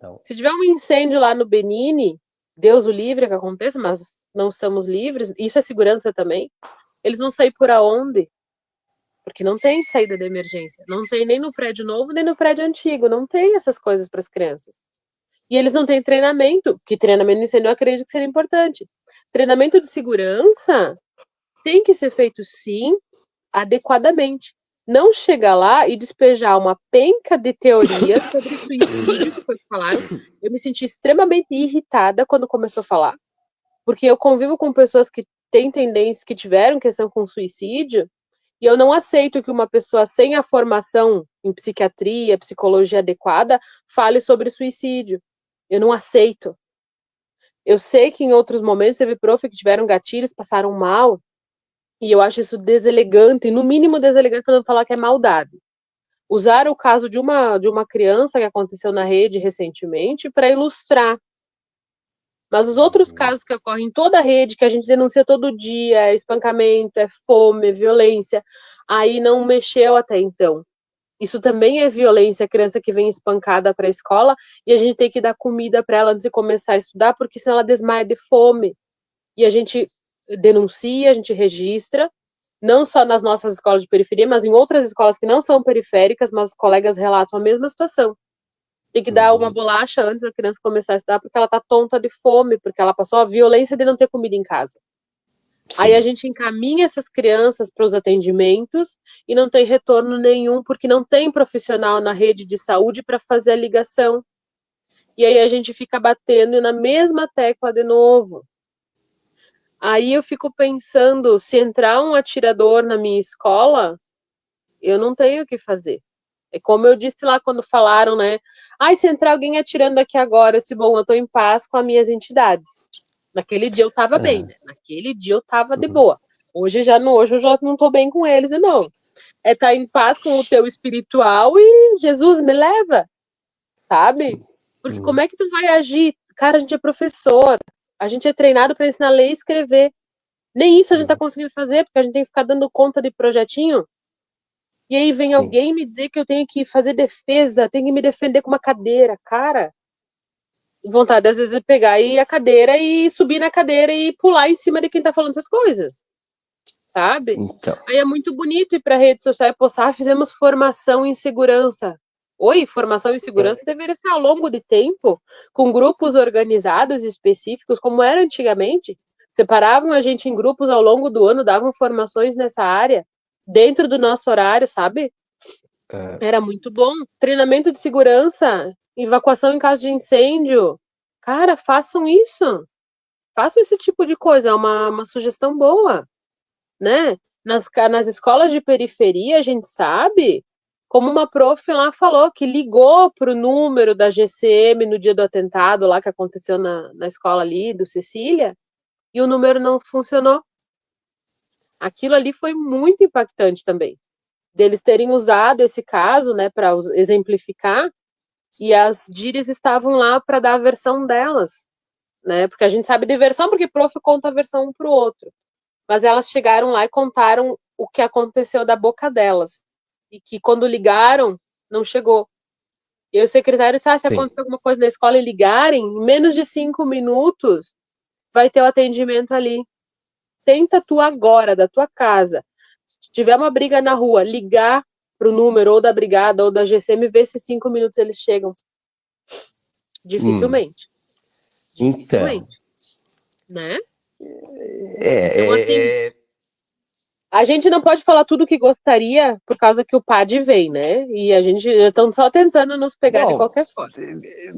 Não. Se tiver um incêndio lá no Benini, Deus o livre que aconteça, mas não somos livres, isso é segurança também. Eles vão sair por aonde? Porque não tem saída de emergência. Não tem nem no prédio novo, nem no prédio antigo. Não tem essas coisas para as crianças. E eles não têm treinamento, que treinamento de incêndio eu acredito que seria importante. Treinamento de segurança tem que ser feito, sim, adequadamente. Não chegar lá e despejar uma penca de teorias sobre suicídio, que foi o que falaram. Eu me senti extremamente irritada quando começou a falar, porque eu convivo com pessoas que têm tendência, que tiveram questão com suicídio, e eu não aceito que uma pessoa sem a formação em psiquiatria, psicologia adequada, fale sobre suicídio. Eu não aceito. Eu sei que em outros momentos teve prof que tiveram gatilhos, passaram mal, e eu acho isso deselegante, no mínimo deselegante, para não falar que é maldade. Usar o caso de uma criança que aconteceu na rede recentemente para ilustrar. Mas os outros casos que ocorrem em toda a rede, que a gente denuncia todo dia, é espancamento, é fome, é violência, aí não mexeu até então. Isso também é violência, a criança que vem espancada para a escola e a gente tem que dar comida para ela antes de começar a estudar, porque senão ela desmaia de fome. E a gente denuncia, a gente registra, não só nas nossas escolas de periferia, mas em outras escolas que não são periféricas, mas os colegas relatam a mesma situação. Tem que dar uma bolacha antes da criança começar a estudar, porque ela tá tonta de fome, porque ela passou a violência de não ter comida em casa. Sim. Aí a gente encaminha essas crianças para os atendimentos e não tem retorno nenhum, porque não tem profissional na rede de saúde para fazer a ligação. E aí a gente fica batendo na mesma tecla de novo. Aí eu fico pensando, se entrar um atirador na minha escola, eu não tenho o que fazer. É como eu disse lá quando falaram, né? Ai, se entrar alguém atirando aqui agora, eu disse, bom, eu tô em paz com as minhas entidades. Naquele dia eu tava bem, né? Naquele dia eu tava de boa. Hoje eu já não tô bem com eles, não. É estar em paz com o teu espiritual e Jesus me leva, sabe? Porque como é que tu vai agir? Cara, a gente é professor, a gente é treinado para ensinar a ler e escrever. Nem isso a gente tá conseguindo fazer, porque a gente tem que ficar dando conta de projetinho. E aí vem alguém me dizer que eu tenho que fazer defesa, tenho que me defender com uma cadeira. Cara, vontade às vezes é pegar a cadeira e subir na cadeira e pular em cima de quem tá falando essas coisas. Sabe? Então. Aí é muito bonito ir pra rede social e postar, fizemos formação em segurança. Oi, formação em segurança deveria ser ao longo de tempo, com grupos organizados específicos, como era antigamente. Separavam a gente em grupos ao longo do ano, davam formações nessa área, dentro do nosso horário, sabe? Era muito bom. Treinamento de segurança, evacuação em caso de incêndio. Cara, façam isso. Façam esse tipo de coisa, é uma sugestão boa, né? Nas escolas de periferia, a gente sabe, como uma prof lá falou, que ligou para o número da GCM no dia do atentado lá que aconteceu na escola ali, do Cecília, e o número não funcionou. Aquilo ali foi muito impactante também, deles terem usado esse caso, né, para exemplificar, e as DIRES estavam lá para dar a versão delas, né, porque a gente sabe de versão porque prof conta a versão um para o outro. Mas elas chegaram lá e contaram o que aconteceu da boca delas. E que quando ligaram, não chegou. E aí o secretário disse, se acontecer alguma coisa na escola e ligarem, em menos de 5 minutos, vai ter o atendimento ali. Tenta tu agora, da tua casa. Se tiver uma briga na rua, ligar pro número ou da brigada ou da GCM, ver se 5 minutos eles chegam. Dificilmente. Dificilmente. Né? Então, assim, a gente não pode falar tudo o que gostaria por causa que o PAD vem, né? E a gente estão só tentando nos pegar de qualquer forma.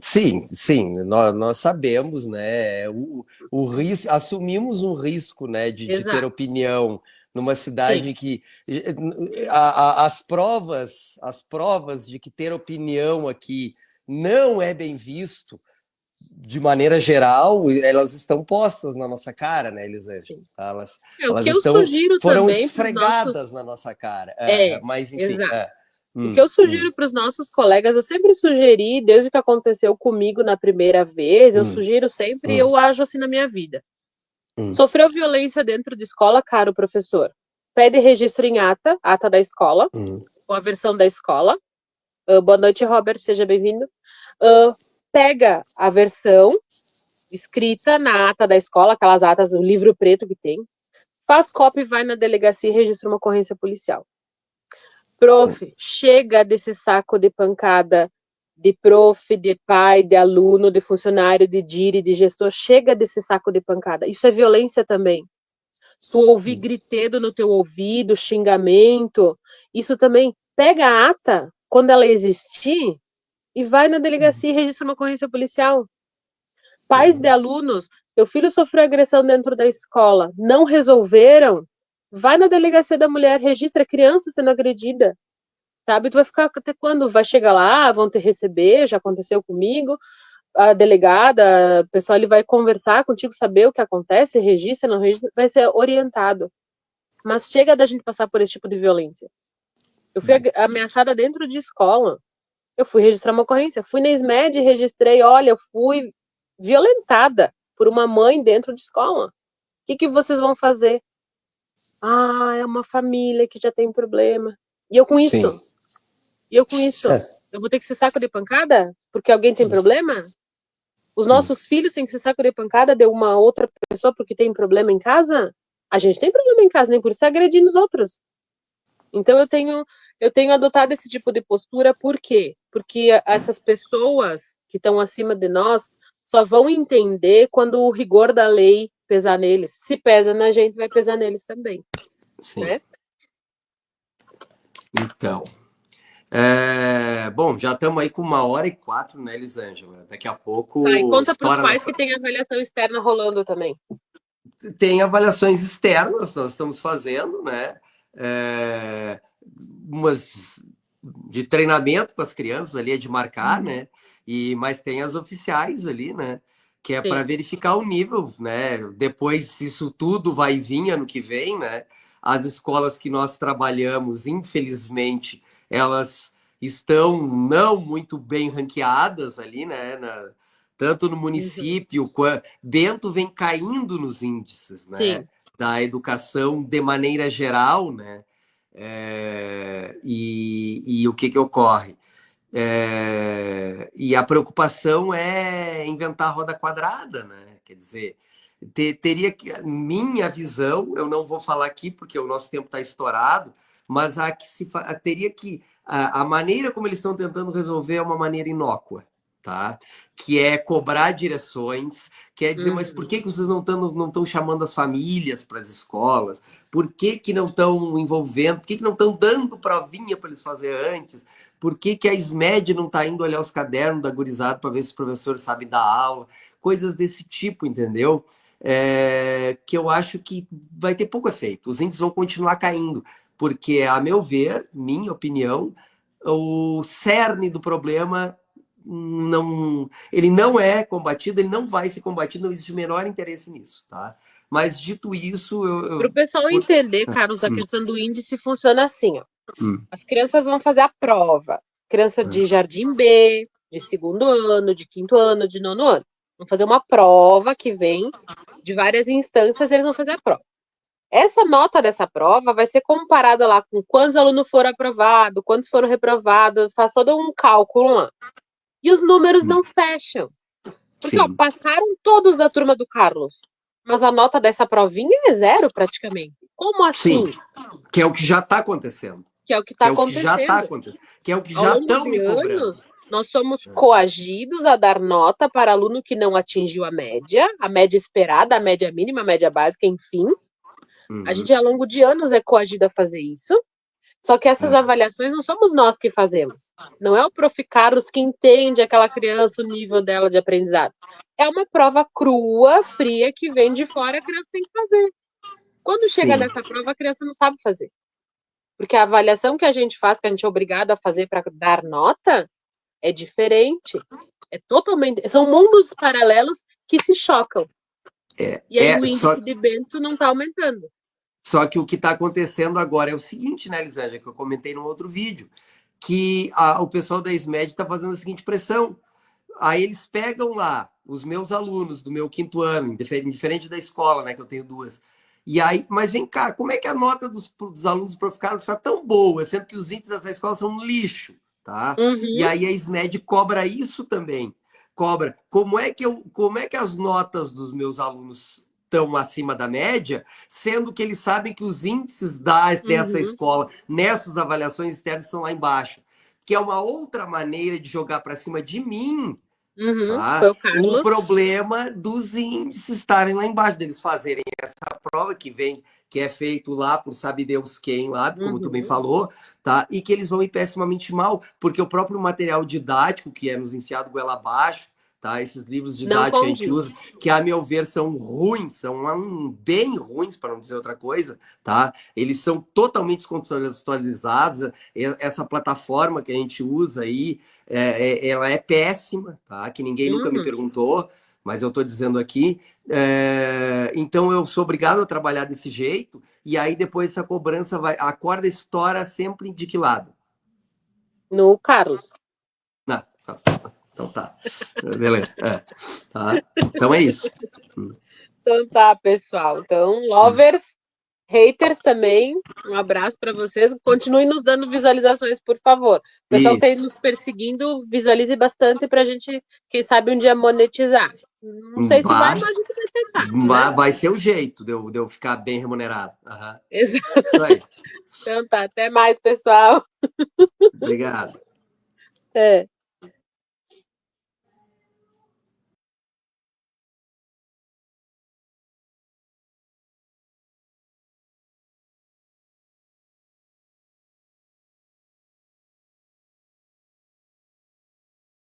Sim, nós sabemos, né? O risco, assumimos um risco, né, de ter opinião numa cidade que as provas de que ter opinião aqui não é bem visto de maneira geral, elas estão postas na nossa cara, né, Elisângela? Elas foram esfregadas na nossa cara. Mas, enfim. O que eu sugiro para os nossos colegas, eu sempre sugeri, desde que aconteceu comigo na primeira vez, eu sugiro sempre, eu ajo assim na minha vida. Sofreu violência dentro de escola, caro professor? Pede registro em ata da escola, com a versão da escola. Boa noite, Robert, seja bem-vindo. Pega a versão escrita na ata da escola, aquelas atas, o livro preto que tem, faz cópia e vai na delegacia e registra uma ocorrência policial. Prof, chega desse saco de pancada de prof, de pai, de aluno, de funcionário, de DIRE, de gestor, chega desse saco de pancada. Isso é violência também. Tu ouvir gritedo no teu ouvido, xingamento, isso também. Pega a ata, quando ela existir, e vai na delegacia e registra uma ocorrência policial. Pais de alunos, teu filho sofreu agressão dentro da escola, não resolveram, vai na delegacia da mulher, registra a criança sendo agredida. Sabe? Tu vai ficar até quando? Vai chegar lá, vão te receber, já aconteceu comigo, a delegada, o pessoal ele vai conversar contigo, saber o que acontece, registra, não registra, vai ser orientado. Mas chega da gente passar por esse tipo de violência. Eu fui ameaçada dentro de escola. Eu fui registrar uma ocorrência. Fui na SMED e registrei, olha, eu fui violentada por uma mãe dentro de escola. O que vocês vão fazer? É uma família que já tem problema. E eu com isso? Eu vou ter que ser saco de pancada? Porque alguém tem problema? Os nossos filhos têm que ser saco de pancada de uma outra pessoa porque tem problema em casa? A gente tem problema em casa, nem por isso agredir os outros. Então eu tenho Eu tenho adotado esse tipo de postura, por quê? Porque essas pessoas que estão acima de nós só vão entender quando o rigor da lei pesar neles. Se pesa na gente, vai pesar neles também, Sim. né? Então, bom, já estamos aí com 1h04, né, Elisângela? Daqui a Tá, e pouco conta para os estoura a pais que nossa. tem avaliação externa rolando também. Tem avaliações externas, nós estamos fazendo, né? É, umas de treinamento com as crianças ali, é de marcar, né? Mas tem as oficiais ali, né? Que é para Sim. verificar o nível, né? Depois, isso tudo vai vir ano que vem, né? As escolas que nós trabalhamos, infelizmente, elas estão não muito bem ranqueadas ali, né? Tanto no Uhum. município, Bento vem caindo nos índices, né? Sim. Da educação de maneira geral, né? E o que ocorre? E a preocupação é inventar a roda quadrada, né? Quer dizer, teria que, minha visão, eu não vou falar aqui porque o nosso tempo está estourado, mas teria que a maneira como eles estão tentando resolver é uma maneira inócua, tá? Que é cobrar direções, quer dizer, mas por Uhum. que vocês não estão chamando as famílias para as escolas? Por que não estão envolvendo? Por que não estão dando provinha para eles fazer antes? Por que a SMED não está indo olhar os cadernos da gurizada para ver se os professores sabem dar aula? Coisas desse tipo, entendeu? Que eu acho que vai ter pouco efeito. Os índices vão continuar caindo, porque, a meu ver, minha opinião, o cerne do problema ele não é combatido, ele não vai ser combatido, não existe o menor interesse nisso, tá? Mas dito isso, Para o pessoal entender, Carlos, a questão do índice funciona assim, ó. As crianças vão fazer a prova. Criança de jardim B, de segundo ano, de quinto ano, de nono ano. Vão fazer uma prova que vem de várias instâncias, eles vão fazer a prova. Essa nota dessa prova vai ser comparada lá com quantos alunos foram aprovados, quantos foram reprovados, faz todo um cálculo lá. E os números não fecham. Porque, ó, sim, passaram todos da turma do Carlos. Mas a nota dessa provinha é zero, praticamente. Como sim, assim? que é o que já está acontecendo. Que é o que Que está é o que já está acontecendo. acontecendo. Que é o que Ao já longo estão de me cobrando. anos, nós somos coagidos a dar nota para aluno que não atingiu a média esperada, a média mínima, a média básica, enfim. A Uhum. gente, ao longo de anos, é coagido a fazer isso. Só que essas avaliações não somos nós que fazemos. Não é o Prof. Carlos que entende aquela criança, o nível dela de aprendizado. É uma prova crua, fria, que vem de fora, a criança tem que fazer. Quando chega Sim, nessa prova, a criança não sabe fazer. Porque a avaliação que a gente faz, que a gente é obrigado a fazer para dar nota, é diferente. É totalmente. São mundos paralelos que se chocam. E aí o só, índice de Bento não está aumentando. só que o que está acontecendo agora é o seguinte, né, Elisângela, que eu comentei num outro vídeo, que o pessoal da SMED está fazendo a seguinte pressão. Aí eles pegam lá os meus alunos do meu quinto ano, diferente da escola, né, que eu tenho duas. E aí, mas vem cá, como é que a nota dos alunos do Prof. Carlos está tão boa, sendo que os índices dessa escola são um lixo, tá? E Uhum, aí a SMED cobra isso também. Cobra. Como é que as notas dos meus alunos estão acima da média, sendo que eles sabem que os índices dessa uhum, escola nessas avaliações externas estão lá embaixo, que é uma outra maneira de jogar para cima de mim, uhum. Foi tá? o O Carlos. problema dos índices estarem lá embaixo, deles fazerem essa prova que é feito lá por sabe Deus quem lá, como tu bem Uhum. falou, tá? E que eles vão ir pessimamente mal, porque o próprio material didático que é nos enfiado goela abaixo, tá? Esses livros Não didáticos que a gente condiz. usa, que a meu ver são ruins, são bem ruins, para não dizer outra coisa, tá? Eles são totalmente descontextualizados. Essa plataforma que a gente usa aí, ela é péssima, tá? Que ninguém nunca me Uhum. perguntou, mas eu estou dizendo aqui. Então eu sou obrigado a trabalhar desse jeito, e aí depois essa cobrança a corda estoura sempre de que lado? No Carlos. Não, tá. Então tá. Beleza. Tá. Então é isso. Então tá, pessoal. Então, lovers, haters também, um abraço para vocês. Continuem nos dando visualizações, por favor. O pessoal que está Isso. nos perseguindo, visualize bastante para a gente, quem sabe, um dia monetizar. Não sei se vai, mas a gente vai tentar, né? Vai ser o jeito de eu ficar bem remunerado. Uhum. Exato. Isso aí. Então tá, até mais, pessoal. Obrigado. É.